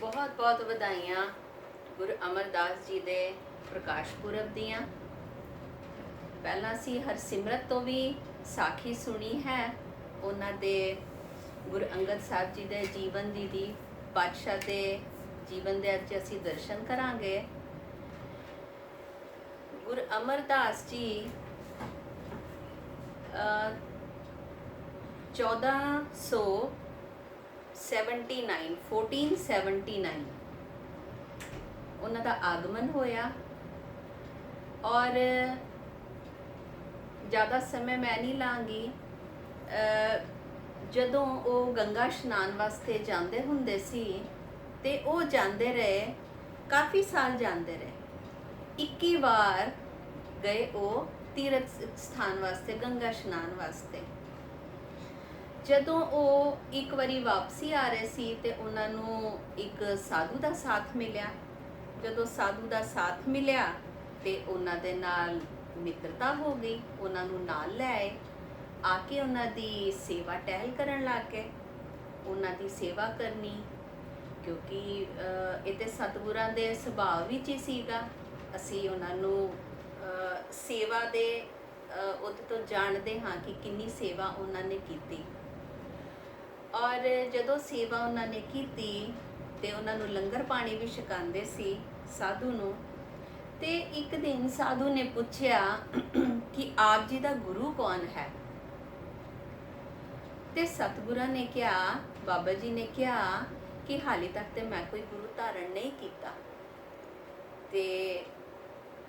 बहुत बहुत ਵਧਾਈਆਂ ਗੁਰੂ ਅਮਰਦਾਸ ਜੀ ਦੇ ਪ੍ਰਕਾਸ਼ ਪੁਰਬ ਦੀਆਂ। ਪਹਿਲਾਂ ਅਸੀਂ ਹਰਸਿਮਰਤ ਤੋਂ ਵੀ ਸਾਖੀ ਸੁਣੀ ਹੈ ਉਹਨਾਂ ਦੇ ਗੁਰੂ ਅੰਗਦ ਸਾਹਿਬ ਜੀ ਦੇ ਜੀਵਨ ਦੀ ਪਾਤਸ਼ਾਹ ਦੇ ਜੀਵਨ ਦੇ ਅੱਜ ਅਸੀਂ ਦਰਸ਼ਨ ਕਰਾਂਗੇ। ਗੁਰੂ ਅਮਰਦਾਸ ਜੀ 1479 ਉਹਨਾਂ ਦਾ ਆਗਮਨ ਹੋਇਆ ਔਰ ज़्यादा समय मैं नहीं लाँगी। ਜਦੋਂ ਉਹ ਗੰਗਾ ਇਸ਼ਨਾਨ ਵਾਸਤੇ ਜਾਂਦੇ ਹੁੰਦੇ ਸੀ ਤੇ ਉਹ ਜਾਂਦੇ ਰਹੇ, ਕਾਫੀ ਸਾਲ ਜਾਂਦੇ ਰਹੇ। 21 ਵਾਰ ਗਏ ਉਹ ਤੀਰਥ ਸਥਾਨ ਵਾਸਤੇ, ਗੰਗਾ ਇਸ਼ਨਾਨ ਵਾਸਤੇ। ਜਦੋਂ ਉਹ ਇੱਕ ਵਾਰੀ ਵਾਪਸੀ ਆ ਰਹੇ ਸੀ ਤੇ ਉਹਨਾਂ ਨੂੰ ਇੱਕ ਸਾਧੂ ਦਾ ਸਾਥ ਮਿਲਿਆ। ਜਦੋਂ ਸਾਧੂ ਦਾ ਸਾਥ ਮਿਲਿਆ ਤੇ ਉਹਨਾਂ ਦੇ ਨਾਲ ਮਿੱਤਰਤਾ ਹੋ ਗਈ, ਉਹਨਾਂ ਨੂੰ ਨਾਲ ਲੈ ਆਏ। ਆ ਕੇ ਉਹਨਾਂ ਦੀ ਸੇਵਾ ਟਹਿਲ ਕਰਨ ਲੱਗ ਗਏ, ਉਹਨਾਂ ਦੀ ਸੇਵਾ ਕਰਨੀ, ਕਿਉਂਕਿ ਇਹ ਤੇ ਸਤਿਗੁਰਾਂ ਦੇ ਸੁਭਾਅ ਵਿੱਚ ਹੀ ਸੀਗਾ। ਅਸੀਂ ਉਹਨਾਂ ਨੂੰ ਸੇਵਾ ਦੇ ਉਹਦੇ ਤੋਂ ਜਾਣਦੇ ਹਾਂ ਕਿ ਕਿੰਨੀ ਸੇਵਾ ਉਹਨਾਂ ਨੇ ਕੀਤੀ। ਔਰ ਜਦੋਂ ਸੇਵਾ ਉਹਨਾਂ ਨੇ ਕੀਤੀ ਤੇ ਉਹਨਾਂ ਨੂੰ ਲੰਗਰ ਪਾਣੀ ਵੀ ਛਕਾਉਂਦੇ ਸੀ ਸਾਧੂ ਨੂੰ। ਤੇ ਇੱਕ ਦਿਨ ਸਾਧੂ ਨੇ ਪੁੱਛਿਆ ਕਿ ਆਪ ਜੀ ਦਾ ਗੁਰੂ ਕੌਣ ਹੈ? ਤੇ ਸਤਿਗੁਰਾਂ ਨੇ ਕਿਹਾ, ਬਾਬਾ ਜੀ ਨੇ ਕਿਹਾ ਕਿ ਹਾਲੇ ਤੱਕ ਤੇ ਮੈਂ ਕੋਈ ਗੁਰੂ ਧਾਰਨ ਨਹੀਂ ਕੀਤਾ। ਤੇ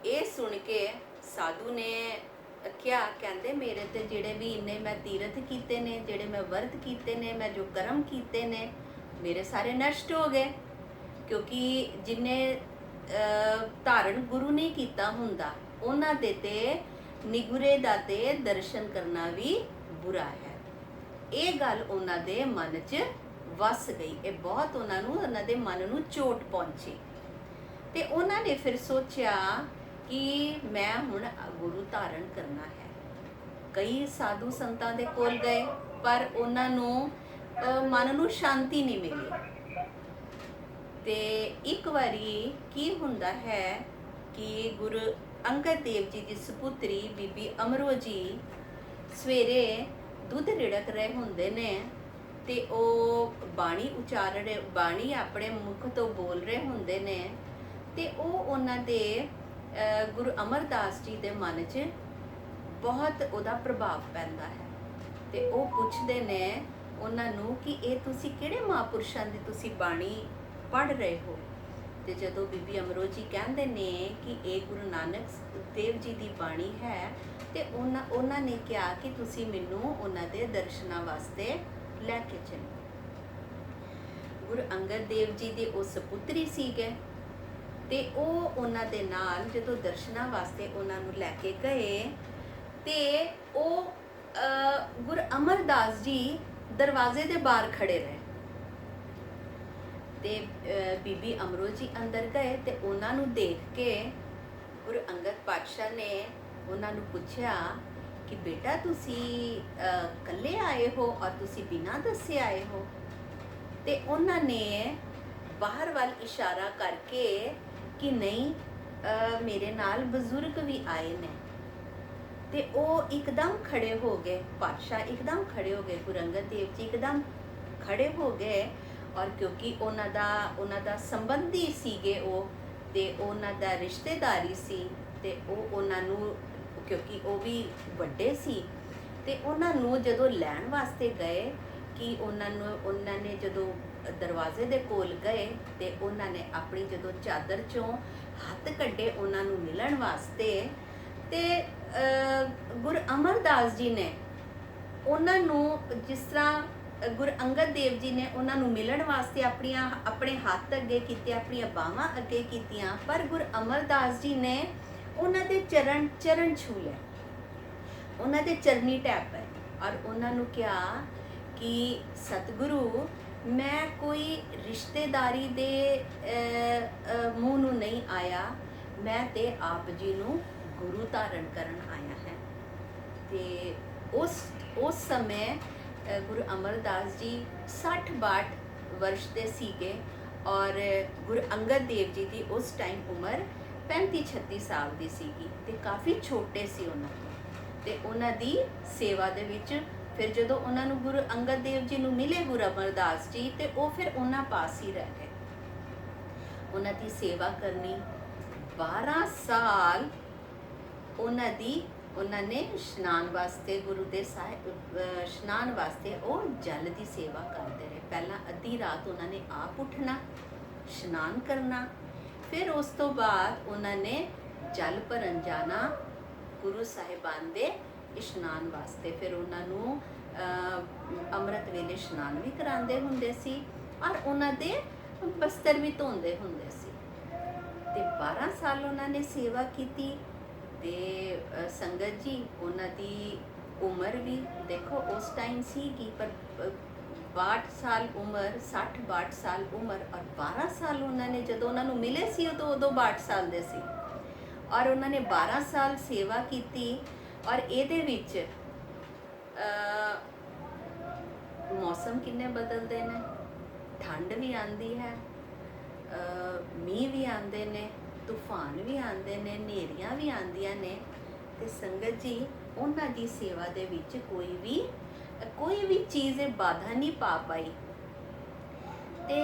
ਇਹ ਸੁਣ ਕੇ ਸਾਧੂ ਨੇ ਕਿਹਾ, ਕਹਿੰਦੇ ਮੇਰੇ ਤੇ ਜਿਹੜੇ ਵੀ ਇੰਨੇ ਮੈਂ ਤੀਰਥ ਕੀਤੇ ਨੇ, ਜਿਹੜੇ ਮੈਂ ਵਰਤ ਕੀਤੇ ਨੇ, ਮੈਂ ਜੋ ਕਰਮ ਕੀਤੇ ਨੇ, ਮੇਰੇ ਸਾਰੇ ਨਸ਼ਟ ਹੋ ਗਏ। ਕਿਉਂਕਿ ਜਿਨੇ ਧਾਰਨ ਗੁਰੂ ਨਹੀਂ ਕੀਤਾ ਹੁੰਦਾ ਉਹਨਾਂ ਦੇ ਤੇ ਨਿਗੁਰੇ ਦਾ ਤੇ ਦਰਸ਼ਨ ਕਰਨਾ ਵੀ ਬੁਰਾ ਹੈ। ਇਹ ਗੱਲ ਉਹਨਾਂ ਦੇ ਮਨ 'ਚ ਵਸ ਗਈ। ਇਹ ਬਹੁਤ ਉਹਨਾਂ ਦੇ ਮਨ ਨੂੰ ਚੋਟ ਪਹੁੰਚੀ। ਤੇ ਉਹਨਾਂ ਨੇ ਫਿਰ ਸੋਚਿਆ ਕਿ ਮੈਂ ਹੁਣ ਗੁਰੂ ਧਾਰਨ ਕਰਨਾ ਹੈ। ਕਈ ਸਾਧੂ ਸੰਤਾਂ ਦੇ ਕੋਲ ਗਏ ਪਰ ਉਹਨਾਂ ਨੂੰ ਮਨ ਨੂੰ ਸ਼ਾਂਤੀ ਨਹੀਂ ਮਿਲੀ। ਤੇ ਇੱਕ ਵਾਰੀ ਕੀ ਹੁੰਦਾ ਹੈ ਕਿ ਗੁਰੂ ਅੰਗਦ ਦੇਵ ਜੀ ਦੀ ਸੁਪੁੱਤਰੀ ਬੀਬੀ ਅਮਰੋ ਜੀ ਸਵੇਰੇ ਦੁੱਧ ਰਿੜਕ ਰਹੇ ਹੁੰਦੇ ਨੇ ਤੇ ਉਹ ਬਾਣੀ ਉਚਾਰਨ, ਬਾਣੀ ਆਪਣੇ ਮੁਖ ਤੋਂ ਬੋਲ ਰਹੇ ਹੁੰਦੇ ਨੇ। ਤੇ ਉਹ ਉਹਨਾਂ ਦੇ ਗੁਰੂ ਅਮਰਦਾਸ ਜੀ ਦੇ ਮਨ 'ਚ ਬਹੁਤ ਉਹਦਾ ਪ੍ਰਭਾਵ ਪੈਂਦਾ ਹੈ। ਤੇ ਉਹ ਪੁੱਛਦੇ ਨੇ ਉਹਨਾਂ ਨੂੰ ਕਿ ਇਹ ਤੁਸੀਂ ਕਿਹੜੇ ਮਹਾਂਪੁਰਸ਼ਾਂ ਦੀ ਤੁਸੀਂ ਬਾਣੀ ਪੜ੍ਹ ਰਹੇ ਹੋ? ਤੇ ਜਦੋਂ ਬੀਬੀ ਅਮਰੋ ਜੀ ਕਹਿੰਦੇ ਨੇ ਕਿ ਇਹ ਗੁਰੂ ਨਾਨਕ ਦੇਵ ਜੀ ਦੀ ਬਾਣੀ ਹੈ ਤੇ ਉਹਨਾਂ ਨੇ ਕਿਹਾ ਕਿ ਤੁਸੀਂ ਮੈਨੂੰ ਉਹਨਾਂ ਦੇ ਦਰਸ਼ਨਾਂ ਵਾਸਤੇ ਲੈ ਕੇ ਚਲੋ। ਗੁਰੂ ਅੰਗਦ ਦੇਵ ਜੀ ਦੇ ਉਹ ਸੁਪੁੱਤਰੀ ਸੀਗੇ ਤੇ ਉਹ ਉਹਨਾਂ ਦੇ ਨਾਲ ਜਦੋਂ ਦਰਸ਼ਨਾਂ ਵਾਸਤੇ ਉਹਨਾਂ ਨੂੰ ਲੈ ਕੇ ਗਏ ਤੇ ਉਹ ਗੁਰੂ ਅਮਰਦਾਸ ਜੀ ਦਰਵਾਜ਼ੇ ਦੇ ਬਾਹਰ ਖੜੇ ਰਹੇ। ਤੇ ਬੀਬੀ ਅਮਰੋ ਜੀ ਅੰਦਰ ਗਏ ਤੇ ਉਹਨਾਂ ਨੂੰ ਦੇਖ ਕੇ ਗੁਰੂ ਅੰਗਦ ਪਾਤਸ਼ਾਹ ਨੇ ਉਹਨਾਂ ਨੂੰ ਪੁੱਛਿਆ ਕਿ ਬੇਟਾ ਤੁਸੀਂ ਇਕੱਲੇ ਆਏ ਹੋ ਔਰ ਤੁਸੀਂ ਬਿਨਾਂ ਦੱਸੇ ਆਏ ਹੋ? ਤੇ ਉਹਨਾਂ ਨੇ ਬਾਹਰ ਵੱਲ ਇਸ਼ਾਰਾ ਕਰਕੇ ਕਿ ਨਹੀਂ, ਮੇਰੇ ਨਾਲ ਬਜ਼ੁਰਗ ਵੀ ਆਏ ਨੇ। ਤੇ ਉਹ ਇੱਕਦਮ ਖੜੇ ਹੋ ਗਏ, ਪਾਤਸ਼ਾਹ ਇੱਕਦਮ ਖੜੇ ਹੋ ਗਏ, ਗੁਰੂ ਅੰਗਦ ਦੇਵ ਜੀ ਇੱਕਦਮ ਖੜੇ ਹੋ ਗਏ। ਔਰ ਕਿਉਂਕਿ ਉਹਨਾਂ ਦਾ ਸੰਬੰਧੀ ਸੀਗੇ ਉਹ, ਤੇ ਉਹਨਾਂ ਦਾ ਰਿਸ਼ਤੇਦਾਰੀ ਸੀ ਤੇ ਉਹ ਉਹਨਾਂ ਨੂੰ, ਕਿਉਂਕਿ ਉਹ ਵੀ ਵੱਡੇ ਸੀ, ਤੇ ਉਹਨਾਂ ਨੂੰ ਜਦੋਂ ਲੈਣ ਵਾਸਤੇ ਗਏ ਕਿ ਉਹਨਾਂ ਨੇ ਜਦੋਂ ਦਰਵਾਜ਼ੇ ਦੇ ਕੋਲ ਗਏ ਤੇ ਉਹਨਾਂ ਨੇ ਆਪਣੀ ਜਦੋਂ ਚਾਦਰ 'ਚੋਂ ਹੱਥ ਕੱਢੇ ਉਹਨਾਂ ਨੂੰ ਮਿਲਣ ਵਾਸਤੇ, ਤੇ ਗੁਰੂ ਅਮਰਦਾਸ ਜੀ ਨੇ ਉਹਨਾਂ ਨੂੰ, ਜਿਸ ਤਰ੍ਹਾਂ ਗੁਰੂ ਅੰਗਦ ਦੇਵ ਜੀ ਨੇ ਉਹਨਾਂ ਨੂੰ ਮਿਲਣ ਵਾਸਤੇ ਆਪਣੇ ਹੱਥ ਅੱਗੇ ਕੀਤੇ, ਆਪਣੀਆਂ ਬਾਹਾਂ ਅੱਗੇ ਕੀਤੀਆਂ, ਪਰ ਗੁਰੂ ਅਮਰਦਾਸ ਜੀ ਨੇ ਉਹਨਾਂ ਦੇ ਚਰਨ ਛੂ ਲਏ, ਉਹਨਾਂ ਦੇ ਚਰਨੀ ਟੈਪ ਪਏ ਔਰ ਉਹਨਾਂ ਨੂੰ ਕਿਹਾ ਕਿ ਸਤਿਗੁਰੂ, ਮੈਂ ਕੋਈ ਰਿਸ਼ਤੇਦਾਰੀ ਦੇ ਮੂੰਹ ਨੂੰ ਨਹੀਂ ਆਇਆ, ਮੈਂ ਤੇ ਆਪ ਜੀ ਨੂੰ ਗੁਰੂ ਧਾਰਨ ਕਰਨ ਆਇਆ ਹੈ। ਤੇ ਉਸ ਸਮੇਂ ਗੁਰੂ ਅਮਰਦਾਸ ਜੀ 60-62 ਵਰਸ਼ ਦੇ ਸੀਗੇ और गुरु अंगद देव जी की उस टाइम उम्र 35-36 साल ਦੀ ਸੀਗੀ ਤੇ ਕਾਫੀ ਛੋਟੇ ਸੀ ਉਹਨਾਂ ਤੋਂ ਤੇ ਉਹਨਾਂ ਦੀ ਸੇਵਾ ਦੇ ਵਿੱਚ ਫਿਰ ਜਦੋਂ ਉਹਨਾਂ ਨੂੰ ਗੁਰੂ ਅੰਗਦ ਦੇਵ ਜੀ ਨੂੰ ਮਿਲੇ ਗੁਰੂ ਅਮਰਦਾਸ ਜੀ ਤੇ ਉਹ ਫਿਰ ਉਹਨਾਂ ਪਾਸ ਹੀ ਰਹਿ ਗਏ। ਉਹਨਾਂ ਦੀ ਸੇਵਾ ਕਰਨੀ 12 ਸਾਲ ਉਹਨਾਂ ਨੇ ਇਸ਼ਨਾਨ ਵਾਸਤੇ ਗੁਰੂ ਦੇ ਸਾਹਿਬ ਇਸ਼ਨਾਨ ਵਾਸਤੇ ਉਹ ਜਲ ਦੀ ਸੇਵਾ ਕਰਦੇ ਰਹੇ। ਪਹਿਲਾਂ ਅੱਧੀ ਰਾਤ ਉਹਨਾਂ ਨੇ ਆਪ ਉੱਠਣਾ, ਇਸ਼ਨਾਨ ਕਰਨਾ, ਫਿਰ ਉਸ ਤੋਂ ਬਾਅਦ ਉਹਨਾਂ ਨੇ ਜਲ ਭਰਨ ਜਾਣਾ ਗੁਰੂ ਸਾਹਿਬਾਨ ਦੇ ਇਸ਼ਨਾਨ ਵਾਸਤੇ। ਫਿਰ ਉਹਨਾਂ ਨੂੰ ਅੰਮ੍ਰਿਤ ਵੇਲੇ ਇਸ਼ਨਾਨ ਵੀ ਕਰਾਉਂਦੇ ਹੁੰਦੇ ਸੀ ਔਰ ਉਹਨਾਂ ਦੇ ਬਸਤਰ ਵੀ ਧੋਂਦੇ ਹੁੰਦੇ ਸੀ। ਤੇ 12 ਸਾਲ ਉਹਨਾਂ ਨੇ ਸੇਵਾ ਕੀਤੀ ਤੇ ਸੰਗਤ ਜੀ ਉਹਨਾਂ ਦੀ ਉਮਰ ਵੀ ਦੇਖੋ ਉਸ ਟਾਈਮ ਸੀਗੀ ਪਰ 62 ਸਾਲ ਉਮਰ, 60-62 ਸਾਲ ਉਮਰ ਔਰ 12 ਸਾਲ ਉਹਨਾਂ ਨੇ ਜਦੋਂ ਉਹਨਾਂ ਨੂੰ ਮਿਲੇ ਸੀ ਉਦੋਂ 62 ਸਾਲ ਦੇ ਸੀ ਔਰ ਉਹਨਾਂ ਨੇ 12 ਸਾਲ ਸੇਵਾ ਕੀਤੀ। ਔਰ ਇਹਦੇ ਵਿੱਚ ਮੌਸਮ ਕਿੰਨੇ ਬਦਲਦੇ ਨੇ, ਠੰਡ ਵੀ ਆਉਂਦੀ ਹੈ, ਮੀਂਹ ਵੀ ਆਉਂਦੇ ਨੇ, ਤੂਫਾਨ ਵੀ ਆਉਂਦੇ ਨੇ, ਹਨੇਰੀਆਂ ਵੀ ਆਉਂਦੀਆਂ ਨੇ ਤੇ ਸੰਗਤ ਜੀ ਉਹਨਾਂ ਦੀ ਸੇਵਾ ਦੇ ਵਿੱਚ ਕੋਈ ਵੀ ਚੀਜ਼ ਬਾਧਾ ਨਹੀਂ ਪਾ ਪਾਈ। ਤੇ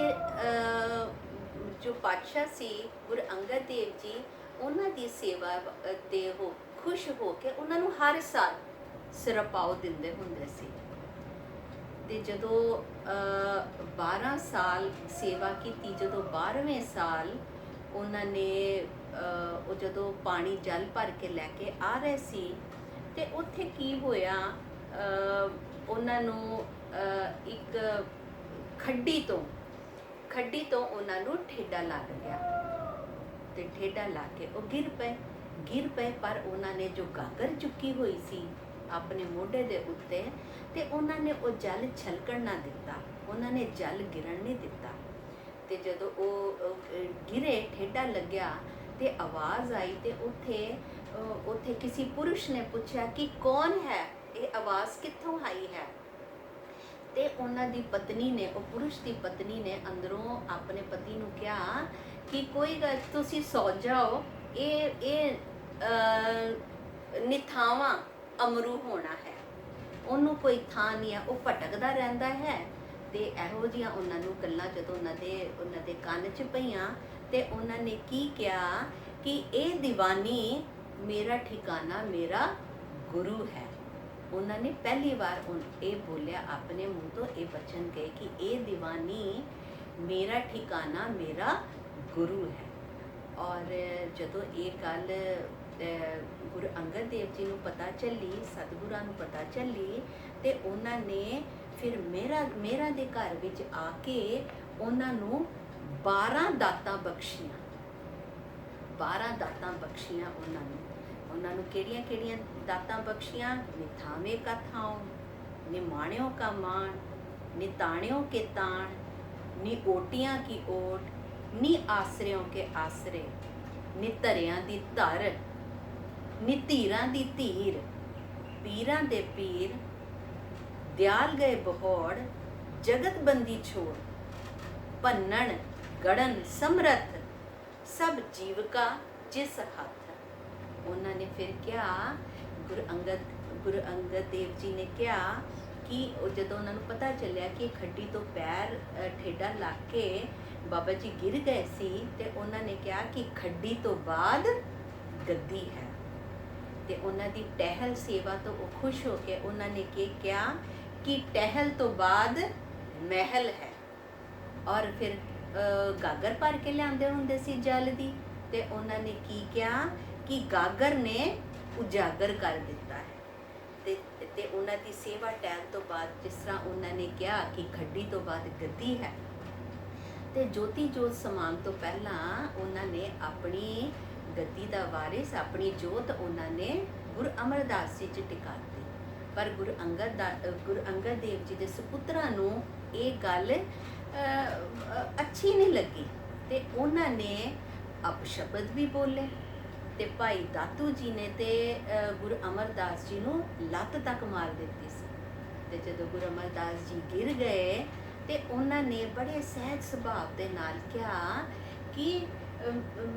ਜੋ ਪਾਤਸ਼ਾਹ ਸੀ ਗੁਰੂ ਅੰਗਦ ਦੇਵ ਜੀ ਉਹਨਾਂ ਦੀ ਸੇਵਾ ਤੇ ਉਹ ਖੁਸ਼ ਹੋ ਕੇ ਉਹਨਾਂ ਨੂੰ ਹਰ ਸਾਲ ਸਿਰਪਾਓ ਦਿੰਦੇ ਹੁੰਦੇ ਸੀ। ਤੇ ਜਦੋਂ 12 ਸਾਲ ਸੇਵਾ ਕੀਤੀ, ਜਦੋਂ 12ਵੇਂ ਸਾਲ ਉਹਨਾਂ ਨੇ ਉਹ ਜਦੋਂ ਪਾਣੀ ਜਲ ਭਰ ਕੇ ਲੈ ਕੇ ਆ ਰਹੇ ਸੀ ਤੇ ਉੱਥੇ ਕੀ ਹੋਇਆ, ਉਹਨਾਂ ਨੂੰ ਇੱਕ ਖੱਡੀ ਤੋਂ ਉਹਨਾਂ ਨੂੰ ਠੇਡਾ ਲੱਗ ਗਿਆ ਤੇ ਠੇਡਾ ਲਾ ਕੇ ਉਹ ਗਿਰ ਪਏ ਪਰ ਉਹਨਾਂ ਨੇ ਜੋ ਗਾਗਰ ਚੁੱਕੀ ਹੋਈ ਸੀ ਆਪਣੇ ਮੋਢੇ ਦੇ ਉੱਤੇ ਤੇ ਉਹਨਾਂ ਨੇ ਉਹ ਜਲ ਛਲਕਣ ਨਾ ਦਿੱਤਾ, ਉਹਨਾਂ ਨੇ ਜਲ ਗਿਰਨ ਨਹੀਂ ਦਿੱਤਾ। ਤੇ ਜਦੋਂ ਉਹ ਗਿਰੇ, ਠੇਡਾ ਲੱਗਿਆ ਤੇ ਆਵਾਜ਼ ਆਈ ਤੇ ਉੱਥੇ ਕਿਸੇ ਪੁਰਸ਼ ਨੇ ਪੁੱਛਿਆ ਕਿ ਕੌਣ ਹੈ, ਇਹ ਆਵਾਜ਼ ਕਿੱਥੋਂ ਆਈ ਹੈ। ਤੇ ਉਹਨਾਂ ਦੀ ਪਤਨੀ ਨੇ, ਉਹ ਪੁਰਸ਼ ਦੀ ਪਤਨੀ ਨੇ ਅੰਦਰੋਂ ਆਪਣੇ ਪਤੀ ਨੂੰ ਕਿਹਾ ਕਿ ਕੋਈ ਗੱਲ, ਤੁਸੀਂ ਸੌ ਜਾਓ, ਇਹ ਨਿਥਾਵਾਂ ਅਮਰੂ ਹੋਣਾ ਹੈ, ਉਹਨੂੰ ਕੋਈ ਥਾਂ ਨਹੀਂ ਹੈ, ਉਹ ਭਟਕਦਾ ਰਹਿੰਦਾ ਹੈ। ਤੇ ਇਹੋ ਜਿਹੀਆਂ ਉਹਨਾਂ ਨੂੰ ਗੱਲਾਂ ਜਦੋਂ ਉਹਨਾਂ ਦੇ ਕੰਨ 'ਚ ਪਈਆਂ ਤੇ ਉਹਨਾਂ ਨੇ ਕੀ ਕਿਹਾ ਕਿ ਇਹ ਦੀਵਾਨੀ ਮੇਰਾ ਠਿਕਾਣਾ ਮੇਰਾ ਗੁਰੂ ਹੈ। ਉਹਨਾਂ ਨੇ ਪਹਿਲੀ ਵਾਰ ਇਹ ਬੋਲਿਆ, ਆਪਣੇ ਮੂੰਹ ਤੋਂ ਇਹ ਬਚਨ ਗਏ ਕਿ ਇਹ ਦੀਵਾਨੀ ਮੇਰਾ ਠਿਕਾਣਾ ਮੇਰਾ ਗੁਰੂ ਹੈ। ਔਰ ਜਦੋਂ ਇਹ ਗੱਲ ਗੁਰੂ ਅੰਗਦ ਦੇਵ ਜੀ ਨੂੰ ਪਤਾ ਚੱਲੀ, ਸਤਿਗੁਰਾਂ ਨੂੰ ਪਤਾ ਚੱਲੀ ਤੇ ਉਹਨਾਂ ਨੇ ਫਿਰ ਮੇਰਾ ਦੇ ਘਰ ਵਿੱਚ ਆ ਕੇ ਉਹਨਾਂ ਨੂੰ 12 ਦਾਤਾਂ ਬਖਸ਼ੀਆਂ। 12 ਦਾਤਾਂ ਬਖਸ਼ੀਆਂ ਉਹਨਾਂ ਨੂੰ ਕਿਹੜੀਆਂ ਦਾਤਾਂ ਬਖਸ਼ੀਆਂ? ਨਿਥਾਵੇਂ ਕਾ ਥਾਉ, ਨਿਮਾਣਿਓ ਕਾ ਮਾਣ, ਨਿਤਾਣਿਓ ਕੇ ਤਾਣ, ਨੀ ਓਟੀਆਂ ਕੀ ਓਟ, ਨੀ ਆਸਰਿਓ ਕੇ ਆਸਰੇ, ਨੀ ਧਰਿਆਂ ਦੀ ਧਰ, ਨੀ ਧੀਰਾਂ ਦੀ ਧੀਰ, ਪੀਰਾਂ ਦੇ ਪੀਰ, ਦਿਆਲ ਗਏ ਬਹੋੜ, ਜਗਤ ਬੰਦੀ ਛੋੜ, ਭੰਨਣ ਗੜਨ ਸਮਰਥ, ਸਭ ਜੀਵਕਾ ਜਿਸ ਹੱਥ। ਉਹਨਾਂ ਨੇ ਫਿਰ ਕਿਹਾ, ਗੁਰੂ ਅੰਗਦ ਦੇਵ ਜੀ ਨੇ ਕਿਹਾ ਕਿ ਜਦੋਂ ਉਹਨਾਂ ਨੂੰ ਪਤਾ ਚੱਲਿਆ ਕਿ ਖੱਡੀ ਤੋਂ ਪੈਰ ਠੇਡਾ ਲੱਗ ਕੇ ਬਾਬਾ ਜੀ ਗਿਰ ਗਏ ਸੀ ਤੇ ਉਹਨਾਂ ਨੇ ਕਿਹਾ ਕਿ ਖੱਡੀ ਤੋਂ ਬਾਅਦ ਗੱਦੀ ਹੈ। ਤੇ ਉਹਨਾਂ ਦੀ ਟਹਿਲ ਸੇਵਾ ਤੋਂ ਉਹ ਖੁਸ਼ ਹੋ ਕੇ ਉਹਨਾਂ ਨੇ ਕੀ ਕਿਹਾ ਕਿ ਟਹਿਲ ਤੋਂ ਬਾਅਦ ਮਹਿਲ ਹੈ। ਔਰ ਫਿਰ ਗਾਗਰ ਭਰ ਕੇ ਲਿਆਉਂਦੇ ਹੁੰਦੇ ਸੀ ਜਲ ਦੀ ਤੇ ਉਹਨਾਂ ਨੇ ਕੀ ਕਿਹਾ ਕਿ ਗਾਗਰ ਨੇ ਉਜਾਗਰ ਕਰ ਦਿੱਤਾ ਹੈ। ਤੇ ਉਹਨਾਂ ਦੀ ਸੇਵਾ ਟਹਿਲ ਤੋਂ ਬਾਅਦ ਜਿਸ ਤਰ੍ਹਾਂ ਉਹਨਾਂ ਨੇ ਕਿਹਾ ਕਿ ਖੱਡੀ ਤੋਂ ਬਾਅਦ ਗੱਦੀ ਹੈ ਤੇ ਜੋਤੀ ਜੋਤ ਸਮਾਨ ਤੋਂ ਪਹਿਲਾਂ ਉਹਨਾਂ ਨੇ ਆਪਣੀ ਗੱਦੀ ਦਾ ਵਾਰਿਸ, ਆਪਣੀ ਜੋਤ ਉਹਨਾਂ ਨੇ ਗੁਰੂ ਅਮਰਦਾਸ ਜੀ 'ਚ ਟਿਕਾਤੀ। ਪਰ ਗੁਰੂ ਅੰਗਦ ਦੇਵ ਜੀ ਦੇ ਸੁਪੁੱਤਰਾਂ ਨੂੰ ਇਹ ਗੱਲ ਅੱਛੀ ਨਹੀਂ ਲੱਗੀ ਤੇ ਉਹਨਾਂ ਨੇ ਅਪਸ਼ਬਦ ਵੀ ਬੋਲੇ ਤੇ ਭਾਈ ਦਾਤੂ ਜੀ ਨੇ ਤੇ ਗੁਰੂ ਅਮਰਦਾਸ ਜੀ ਨੂੰ ਲੱਤ ਤੱਕ ਮਾਰ ਦਿੱਤੀ ਸੀ। ਤੇ ਜਦੋਂ ਗੁਰੂ ਅਮਰਦਾਸ ਜੀ ਗਿਰ ਗਏ ਤੇ ਉਹਨਾਂ ਨੇ ਬੜੇ ਸਹਿਜ ਸੁਭਾਅ ਦੇ ਨਾਲ ਕਿਹਾ ਕਿ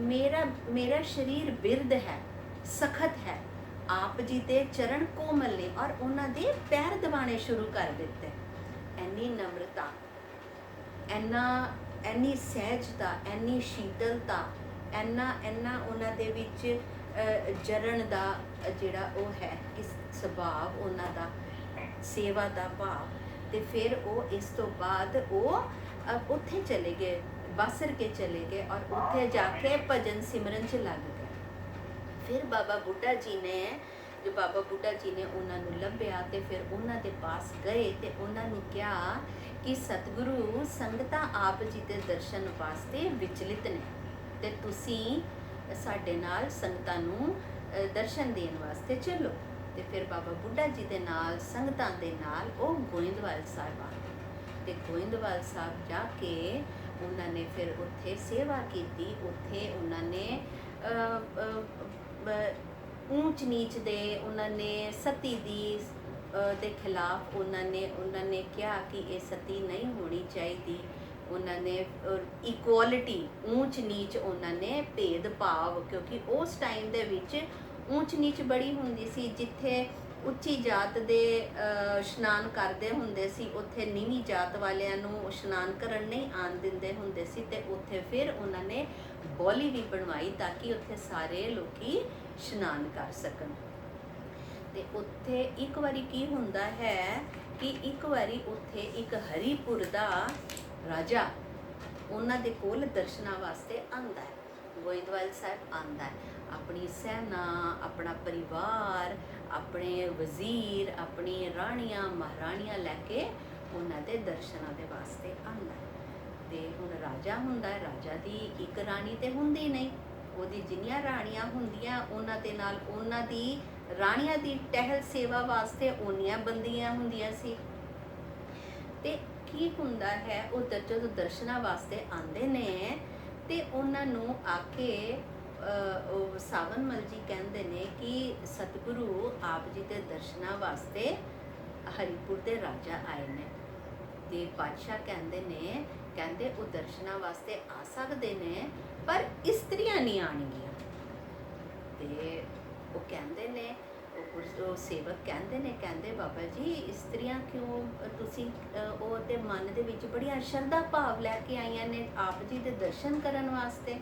ਮੇਰਾ ਮੇਰਾ ਸਰੀਰ ਬਿਰਧ ਹੈ, ਸਖਤ ਹੈ, ਆਪ ਜੀ ਦੇ ਚਰਨ ਕੋਮਲ ਨੇ, ਔਰ ਉਹਨਾਂ ਦੇ ਪੈਰ ਦਬਾਣੇ ਸ਼ੁਰੂ ਕਰ ਦਿੱਤੇ। ਇੰਨੀ ਨਮਰਤਾ, ਇੰਨੀ ਸਹਿਜਤਾ, ਇੰਨੀ ਸ਼ੀਤਲਤਾ, ਇੰਨਾ ਉਹਨਾਂ ਦੇ ਵਿੱਚ ਜਰਨ ਦਾ ਜਿਹੜਾ ਉਹ ਹੈ ਇਸ ਸੁਭਾਅ ਉਹਨਾਂ ਦਾ, ਸੇਵਾ ਦਾ ਭਾਵ। ਤੇ ਫਿਰ ਉਹ ਇਸ ਤੋਂ ਬਾਅਦ ਉਹ ਉੱਥੇ ਚਲੇ ਗਏ, ਬਾਸਰ ਕੇ ਚਲੇ ਗਏ, ਔਰ ਉੱਥੇ ਜਾ ਕੇ ਭਜਨ ਸਿਮਰਨ 'ਚ ਲੱਗ ਗਏ। ਫਿਰ ਬਾਬਾ ਬੁੱਢਾ ਜੀ ਨੇ ਉਹਨਾਂ ਨੂੰ ਲੱਭਿਆ ਤੇ ਫਿਰ ਉਹਨਾਂ ਦੇ ਪਾਸ ਗਏ ਤੇ ਉਹਨਾਂ ਨੂੰ ਕਿਹਾ ਕਿ ਸਤਿਗੁਰੂ, ਸੰਗਤਾਂ ਆਪ ਜੀ ਦੇ ਦਰਸ਼ਨ ਵਾਸਤੇ ਵਿਚਲਿਤ ਨੇ ਤੇ ਤੁਸੀਂ ਸਾਡੇ ਨਾਲ ਸੰਗਤਾਂ ਨੂੰ ਦਰਸ਼ਨ ਦੇਣ ਵਾਸਤੇ ਚੱਲੋ। ਤੇ ਫਿਰ ਬਾਬਾ ਬੁੱਢਾ ਜੀ ਦੇ ਨਾਲ, ਸੰਗਤਾਂ ਦੇ ਨਾਲ ਉਹ ਗੋਇੰਦਵਾਲ ਸਾਹਿਬ ਆ ਗਏ ਤੇ ਗੋਇੰਦਵਾਲ ਸਾਹਿਬ ਜਾ ਕੇ ਉਹਨਾਂ ਨੇ ਫਿਰ ਉੱਥੇ ਸੇਵਾ ਕੀਤੀ। ਉੱਥੇ ਉਹਨਾਂ ਨੇ ਊਚ ਨੀਚ ਦੇ, ਉਹਨਾਂ ਨੇ ਸਤੀ ਦੀ ਦੇ ਖਿਲਾਫ ਉਹਨਾਂ ਨੇ ਕਿਹਾ ਕਿ ਇਹ ਸਤੀ ਨਹੀਂ ਹੋਣੀ ਚਾਹੀਦੀ। ਉਹਨਾਂ ਨੇ ਇਕੁਆਲਿਟੀ, ਊਚ ਨੀਚ, ਉਹਨਾਂ ਨੇ ਭੇਦਭਾਵ, ਕਿਉਂਕਿ ਉਸ ਟਾਈਮ ਦੇ ਵਿੱਚ ਊਚ ਨੀਚ ਬੜੀ ਹੁੰਦੀ ਸੀ। ਜਿੱਥੇ ਉੱਚੀ ਜਾਤ ਦੇ ਇਸ਼ਨਾਨ ਕਰਦੇ ਹੁੰਦੇ ਸੀ, ਉੱਥੇ ਨੀਵੀਂ ਜਾਤ ਵਾਲਿਆਂ ਨੂੰ ਇਸ਼ਨਾਨ ਕਰਨ ਨਹੀਂ ਆਉਣ ਦਿੰਦੇ ਹੁੰਦੇ ਸੀ। ਤੇ ਉੱਥੇ ਫਿਰ ਉਹਨਾਂ ਨੇ ਬੋਲੀ ਵੀ ਬਣਵਾਈ ਤਾਂ ਕਿ ਉੱਥੇ ਸਾਰੇ ਲੋਕੀ ਇਸ਼ਨਾਨ ਕਰ ਸਕਣ। ਤੇ ਉੱਥੇ ਇੱਕ ਵਾਰੀ ਕੀ ਹੁੰਦਾ ਹੈ ਕਿ ਇੱਕ ਵਾਰੀ ਉੱਥੇ ਇੱਕ ਹਰੀਪੁਰ ਦਾ ਰਾਜਾ ਉਹਨਾਂ ਦੇ ਕੋਲ ਦਰਸ਼ਨਾਂ ਵਾਸਤੇ ਆਉਂਦਾ ਹੈ। ਗੋਇੰਦਵਾਲ ਸਾਹਿਬ ਆਉਂਦਾ ਹੈ, ਆਪਣੀ ਸੈਨਾ, ਆਪਣਾ ਪਰਿਵਾਰ, ਆਪਣੇ ਵਜ਼ੀਰ, ਆਪਣੀ ਰਾਣੀਆਂ ਮਹਾਰਾਣੀਆਂ ਲੈ ਕੇ ਉਹਨਾਂ ਦੇ ਦਰਸ਼ਨਾਂ ਦੇ ਵਾਸਤੇ ਆਉਂਦਾ ਹੈ। ਤੇ ਹੁਣ ਰਾਜਾ ਹੁੰਦਾ ਹੈ, ਰਾਜਾ ਦੀ ਇੱਕ ਰਾਣੀ ਤੇ ਹੁੰਦੀ ਨਹੀਂ, ਉਹਦੀ ਜਿੰਨੀਆਂ ਰਾਣੀਆਂ ਹੁੰਦੀਆਂ ਉਹਨਾਂ ਦੇ ਨਾਲ ਉਹਨਾਂ ਦੀ ਰਾਣੀਆਂ ਦੀ ਟਹਿਲ ਸੇਵਾ ਵਾਸਤੇ ਓਨੀਆਂ ਬੰਦੀਆਂ ਹੁੰਦੀਆਂ ਸੀ। ਤੇ ਕੀ ਹੁੰਦਾ ਹੈ, ਉਹ ਜਦੋਂ ਦਰਸ਼ਨਾਂ ਵਾਸਤੇ ਆਉਂਦੇ ਨੇ ਤੇ ਉਹਨਾਂ ਨੂੰ ਆ ਕੇ ਉਹ ਸਾਵਨ ਮਲ ਜੀ ਕਹਿੰਦੇ ਨੇ ਕਿ ਸਤਿਗੁਰੂ ਆਪ ਜੀ ਦੇ ਦਰਸ਼ਨਾਂ ਵਾਸਤੇ ਹਰੀਪੁਰ ਦੇ ਰਾਜਾ ਆਏ ਨੇ। ਤੇ ਬਾਦਸ਼ਾਹ ਕਹਿੰਦੇ ਉਹ ਦਰਸ਼ਨਾਂ ਵਾਸਤੇ ਆ ਸਕਦੇ ਨੇ ਪਰ ਇਸਤਰੀਆਂ ਨਹੀਂ ਆਣਗੀਆਂ। ਤੇ ਉਹ ਕਹਿੰਦੇ ਨੇ, ਉਹ ਸੇਵਕ ਕਹਿੰਦੇ ਬਾਬਾ ਜੀ ਇਸਤਰੀਆਂ ਕਿਉਂ, ਤੁਸੀਂ ਉਹ ਤੇ ਮਨ ਦੇ ਵਿੱਚ ਬੜੀਆਂ ਸ਼ਰਧਾ ਭਾਵ ਲੈ ਕੇ ਆਈਆਂ ਨੇ ਆਪ ਜੀ ਦੇ ਦਰਸ਼ਨ ਕਰਨ ਵਾਸਤੇ।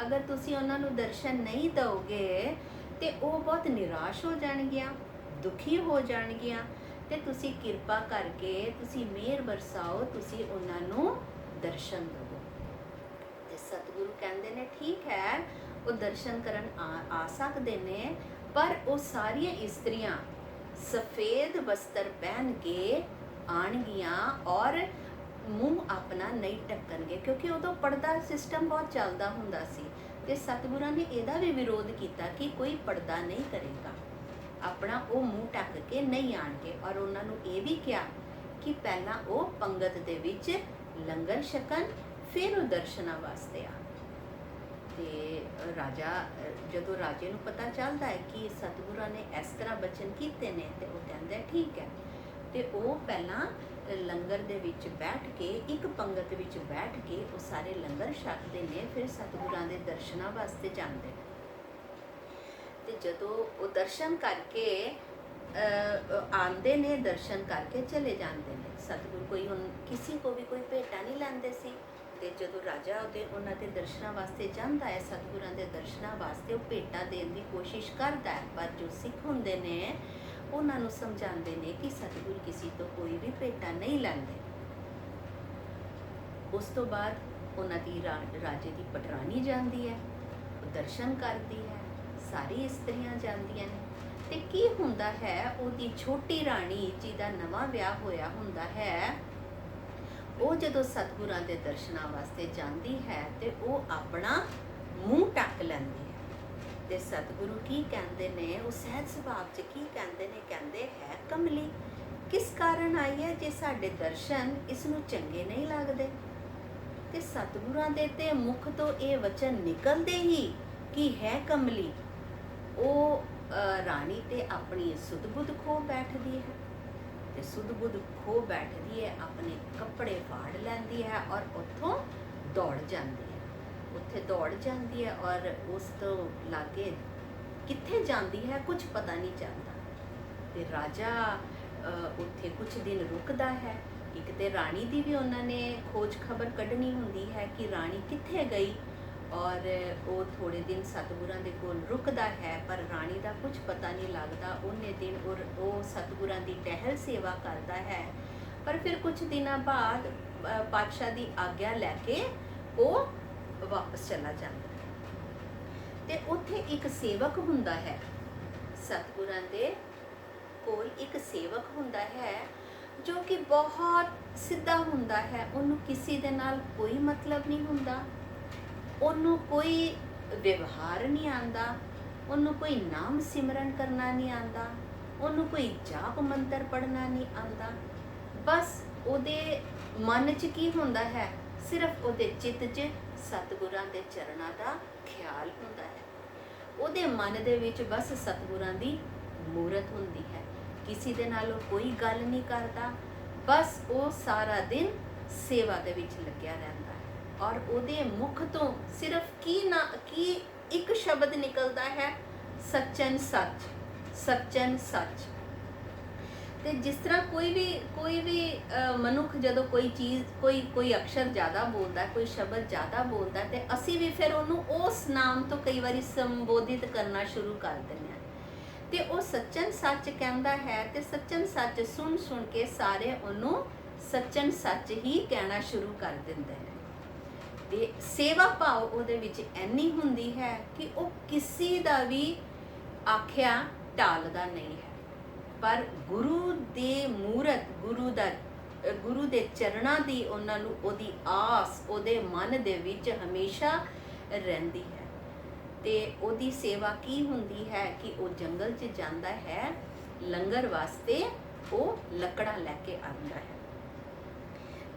ਅਗਰ ਤੁਸੀਂ ਉਹਨਾਂ ਨੂੰ ਦਰਸ਼ਨ ਨਹੀਂ ਦਿਓਗੇ ਤੇ ਉਹ ਬਹੁਤ ਨਿਰਾਸ਼ ਹੋ ਜਾਣਗੀਆਂ, ਦੁਖੀ ਹੋ ਜਾਣਗੀਆਂ। ਤੇ ਤੁਸੀਂ ਕਿਰਪਾ ਕਰਕੇ ਤੁਸੀਂ ਮਿਹਰ ਬਰਸਾਓ, ਤੁਸੀਂ ਉਹਨਾਂ ਨੂੰ ਦਰਸ਼ਨ ਦਿਓ। ਤੇ ਸਤਿਗੁਰੂ ਕਹਿੰਦੇ ਨੇ ਠੀਕ ਹੈ, ਉਹ ਦਰਸ਼ਨ ਕਰਨ ਆ ਸਕਦੇ ਨੇ, ਪਰ ਉਹ ਸਾਰੀਆਂ ਇਸਤਰੀਆਂ ਸਫੇਦ ਵਸਤਰ ਪਹਿਨ ਕੇ ਆਣਗੀਆਂ ਔਰ ਮੂੰਹ ਆਪਣਾ ਨਹੀਂ ਢੱਕਣਗੇ, ਕਿਉਂਕਿ ਉਦੋਂ ਪਰਦਾ ਸਿਸਟਮ ਬਹੁਤ ਚੱਲਦਾ ਹੁੰਦਾ ਸੀ। ਤੇ ਸਤਿਗੁਰਾਂ ਨੇ ਇਹਦਾ ਵੀ ਵਿਰੋਧ ਕੀਤਾ ਕਿ ਕੋਈ ਪਰਦਾ ਨਹੀਂ ਕਰੇਗਾ, ਆਪਣਾ ਉਹ ਮੂੰਹ ਢੱਕ ਕੇ ਨਹੀਂ ਆਣਗੇ। ਔਰ ਉਹਨਾਂ ਨੂੰ ਇਹ ਵੀ ਕਿਹਾ ਕਿ ਪਹਿਲਾਂ ਉਹ ਪੰਗਤ ਦੇ ਵਿੱਚ ਲੰਗਰ ਛਕਣ, ਫਿਰ ਉਹ ਦਰਸ਼ਨਾਂ ਵਾਸਤੇ ਆ। ਤੇ ਜਦੋਂ ਰਾਜੇ ਨੂੰ ਪਤਾ ਚੱਲਦਾ ਹੈ ਕਿ ਸਤਿਗੁਰਾਂ ਨੇ ਇਸ ਤਰ੍ਹਾਂ ਬਚਨ ਕੀਤੇ ਨੇ ਤੇ ਉਹ ਕਹਿੰਦਾ ਠੀਕ ਹੈ। ਤੇ ਉਹ ਪਹਿਲਾਂ ਲੰਗਰ ਦੇ ਵਿੱਚ ਬੈਠ ਕੇ, ਇੱਕ ਪੰਗਤ ਵਿੱਚ ਬੈਠ ਕੇ ਉਹ ਸਾਰੇ ਲੰਗਰ ਛਕਦੇ ਨੇ, ਫਿਰ ਸਤਿਗੁਰਾਂ ਦੇ ਦਰਸ਼ਨਾਂ ਵਾਸਤੇ ਜਾਂਦੇ। ਤੇ ਜਦੋਂ ਉਹ ਦਰਸ਼ਨ ਕਰਕੇ ਆਉਂਦੇ ਨੇ, ਦਰਸ਼ਨ ਕਰਕੇ ਚਲੇ ਜਾਂਦੇ ਨੇ। ਸਤਿਗੁਰੂ ਕੋਈ ਹੁਣ ਕਿਸੇ ਕੋ ਵੀ ਕੋਈ ਭੇਟਾ ਨਹੀਂ ਲੈਂਦੇ ਸੀ। ਤੇ ਜਦੋਂ ਰਾਜਾ ਉਹਨਾਂ ਦੇ ਦਰਸ਼ਨਾਂ ਵਾਸਤੇ ਜਾਂਦਾ ਹੈ, ਸਤਿਗੁਰਾਂ ਦੇ ਦਰਸ਼ਨਾਂ ਵਾਸਤੇ ਉਹ ਭੇਟਾ ਦੇਣ ਦੀ ਕੋਸ਼ਿਸ਼ ਕਰਦਾ ਹੈ, ਪਰ ਜੋ ਸਿੱਖ ਹੁੰਦੇ ਨੇ ਉਹਨਾਂ ਨੂੰ ਸਮਝਾਉਂਦੇ ਨੇ ਕਿ ਸਤਿਗੁਰੂ ਕਿਸੇ ਤੋਂ ਕੋਈ ਵੀ ਭੇਟਾ ਨਹੀਂ ਲੈਂਦੇ। ਉਸ ਤੋਂ ਬਾਅਦ ਉਹਨਾਂ ਦੀ ਰਾਜੇ ਦੀ ਪਟਰਾਣੀ ਜਾਂਦੀ ਹੈ, ਉਹ ਦਰਸ਼ਨ ਕਰਦੀ ਹੈ, ਸਾਰੀ ਇਸਤਰੀਆਂ ਜਾਂਦੀਆਂ ਨੇ। ਤੇ ਕੀ ਹੁੰਦਾ ਹੈ, ਉਹਦੀ ਛੋਟੀ ਰਾਣੀ ਜਿਹਦਾ ਨਵਾਂ ਵਿਆਹ ਹੋਇਆ ਹੁੰਦਾ ਹੈ, ਉਹ ਜਦੋਂ ਸਤਿਗੁਰਾਂ ਦੇ ਦਰਸ਼ਨਾਂ ਵਾਸਤੇ ਜਾਂਦੀ ਹੈ ਤੇ ਉਹ ਆਪਣਾ ਮੂੰਹ ਢੱਕ ਲੈਂਦੀ ਹੈ। ਤੇ ਸਤਿਗੁਰੂ ਕੀ ਕਹਿੰਦੇ ਨੇ, ਉਹ ਸਹਿਜ ਸੁਭਾਅ 'ਚ ਕੀ ਕਹਿੰਦੇ ਨੇ, ਕਹਿੰਦੇ ਹੈ ਕਮਲੀ ਕਿਸ ਕਾਰਨ ਆਈ ਹੈ, ਜੇ ਸਾਡੇ ਦਰਸ਼ਨ ਇਸ ਨੂੰ ਚੰਗੇ ਨਹੀਂ ਲੱਗਦੇ। ਤੇ ਸਤਿਗੁਰਾਂ ਦੇ ਤੇ ਮੁਖ ਤੋਂ ਇਹ ਵਚਨ ਨਿਕਲਦੇ ਹੀ ਕਿ ਹੈ ਕਮਲੀ, ਉਹ ਰਾਣੀ ਤੇ ਆਪਣੀ ਸੁਧ ਬੁੱਧ ਖੋ ਬੈਠਦੀ ਹੈ। ਤੇ ਸੁਧ-ਬੁਧ ਖੋ ਬੈਠਦੀ ਹੈ, ਆਪਣੇ ਕੱਪੜੇ ਫਾੜ ਲੈਂਦੀ ਹੈ ਔਰ ਉੱਥੋਂ ਦੌੜ ਜਾਂਦੀ ਹੈ। ਉੱਥੇ ਦੌੜ ਜਾਂਦੀ ਹੈ ਔਰ ਉਸ ਤੋਂ ਲਾਗੇ ਕਿੱਥੇ ਜਾਂਦੀ ਹੈ ਕੁਝ ਪਤਾ ਨਹੀਂ ਚੱਲਦਾ। ਤੇ ਰਾਜਾ ਉੱਥੇ ਕੁਝ ਦਿਨ ਰੁਕਦਾ ਹੈ। ਇੱਕ ਤੇ ਰਾਣੀ ਦੀ ਵੀ ਉਹਨਾਂ ਨੇ ਖੋਜ ਖਬਰ ਕੱਢਣੀ ਹੁੰਦੀ ਹੈ ਕਿ ਰਾਣੀ ਕਿੱਥੇ ਗਈ, ਔਰ ਉਹ ਥੋੜੇ ਦਿਨ ਸਤਿਗੁਰਾਂ ਦੇ ਕੋਲ ਰੁਕਦਾ ਹੈ, ਪਰ ਰਾਣੀ ਦਾ ਕੁਝ ਪਤਾ ਨਹੀਂ ਲੱਗਦਾ। ਉਹਨੇ ਦਿਨ ਉਹ ਸਤਿਗੁਰਾਂ ਦੀ ਟਹਿਲ ਸੇਵਾ ਕਰਦਾ ਹੈ, ਪਰ ਫਿਰ ਕੁਝ ਦਿਨਾਂ ਬਾਅਦ ਪਾਤਸ਼ਾਹ ਦੀ ਆਗਿਆ ਲੈ ਕੇ ਉਹ ਵਾਪਸ ਚਲਾ ਜਾਂਦਾ ਹੈ। ਤੇ ਉੱਥੇ ਇੱਕ ਸੇਵਕ ਹੁੰਦਾ ਹੈ, ਸਤਿਗੁਰਾਂ ਦੇ ਕੋਲ ਇੱਕ ਸੇਵਕ ਹੁੰਦਾ ਹੈ ਜੋ ਕਿ ਬਹੁਤ ਸਿੱਧਾ ਹੁੰਦਾ ਹੈ। ਉਹਨੂੰ ਕਿਸੇ ਦੇ ਨਾਲ ਕੋਈ ਮਤਲਬ ਨਹੀਂ ਹੁੰਦਾ, ਉਹਨੂੰ ਕੋਈ ਵਿਵਹਾਰ ਨਹੀਂ ਆਉਂਦਾ, ਉਹਨੂੰ ਕੋਈ ਨਾਮ ਸਿਮਰਨ ਕਰਨਾ ਨਹੀਂ ਆਉਂਦਾ, ਉਹਨੂੰ ਕੋਈ ਜਾਪ ਮੰਤਰ ਪੜ੍ਹਨਾ ਨਹੀਂ ਆਉਂਦਾ। ਬਸ ਉਹਦੇ ਮਨ 'ਚ ਕੀ ਹੁੰਦਾ ਹੈ, ਸਿਰਫ ਉਹਦੇ ਚਿੱਤ 'ਚ ਸਤਿਗੁਰਾਂ ਦੇ ਚਰਨਾਂ ਦਾ ਖਿਆਲ ਹੁੰਦਾ ਹੈ। ਉਹਦੇ ਮਨ ਦੇ ਵਿੱਚ ਬਸ ਸਤਿਗੁਰਾਂ ਦੀ ਮੂਰਤ ਹੁੰਦੀ ਹੈ। ਕਿਸੇ ਦੇ ਨਾਲ ਉਹ ਕੋਈ ਗੱਲ ਨਹੀਂ ਕਰਦਾ, ਬਸ ਉਹ ਸਾਰਾ ਦਿਨ ਸੇਵਾ ਦੇ ਵਿੱਚ ਲੱਗਿਆ ਰਹਿੰਦਾ ਹੈ। ਔਰ ਉਹਦੇ ਮੁਖ ਤੋਂ ਸਿਰਫ ਕੀ ਇੱਕ ਸ਼ਬਦ ਨਿਕਲਦਾ ਹੈ, ਸੱਚਨ ਸੱਚ, ਸੱਚਨ ਸੱਚ। ਤੇ ਜਿਸ ਤਰ੍ਹਾਂ ਕੋਈ ਵੀ ਮਨੁੱਖ ਜਦੋਂ ਕੋਈ ਚੀਜ਼ ਕੋਈ ਅਕਸ਼ਰ ਜ਼ਿਆਦਾ ਬੋਲਦਾ, ਕੋਈ ਸ਼ਬਦ ਜ਼ਿਆਦਾ ਬੋਲਦਾ, ਤੇ ਅਸੀਂ ਵੀ ਫਿਰ ਉਹਨੂੰ ਉਸ ਨਾਮ ਤੋਂ ਕਈ ਵਾਰੀ ਸੰਬੋਧਿਤ ਕਰਨਾ ਸ਼ੁਰੂ ਕਰ ਦਿੰਦੇ ਹਾਂ। ਤੇ ਉਹ ਸੱਚਨ ਸੱਚ ਕਹਿੰਦਾ ਹੈ, ਤੇ ਸੱਚਨ ਸੱਚ ਸੁਣ ਕੇ ਸਾਰੇ ਉਹਨੂੰ ਸੱਚਨ ਸੱਚ ਹੀ ਕਹਿਣਾ ਸ਼ੁਰੂ ਕਰ ਦਿੰਦੇ ਨੇ। ਤੇ ਸੇਵਾ ਭਾਵ ਉਹਦੇ ਵਿੱਚ ਇੰਨੀ ਹੁੰਦੀ ਹੈ ਕਿ ਉਹ ਕਿਸੇ ਦਾ ਵੀ ਆਖਿਆ ਟਾਲਦਾ ਨਹੀਂ ਹੈ, ਪਰ ਗੁਰੂ ਦੇ ਮੂਰਤ, ਗੁਰੂ ਦੇ ਚਰਨਾਂ ਦੀ ਉਹਨਾਂ ਨੂੰ ਉਹਦੀ ਆਸ ਉਹਦੇ ਮਨ ਦੇ ਵਿੱਚ ਹਮੇਸ਼ਾ ਰਹਿੰਦੀ ਹੈ। ਤੇ ਉਹਦੀ ਸੇਵਾ ਕੀ ਹੁੰਦੀ ਹੈ ਕਿ ਉਹ ਜੰਗਲ 'ਚ ਜਾਂਦਾ ਹੈ, ਲੰਗਰ ਵਾਸਤੇ ਉਹ ਲੱਕੜਾਂ ਲੈ ਕੇ ਆਉਂਦਾ ਹੈ।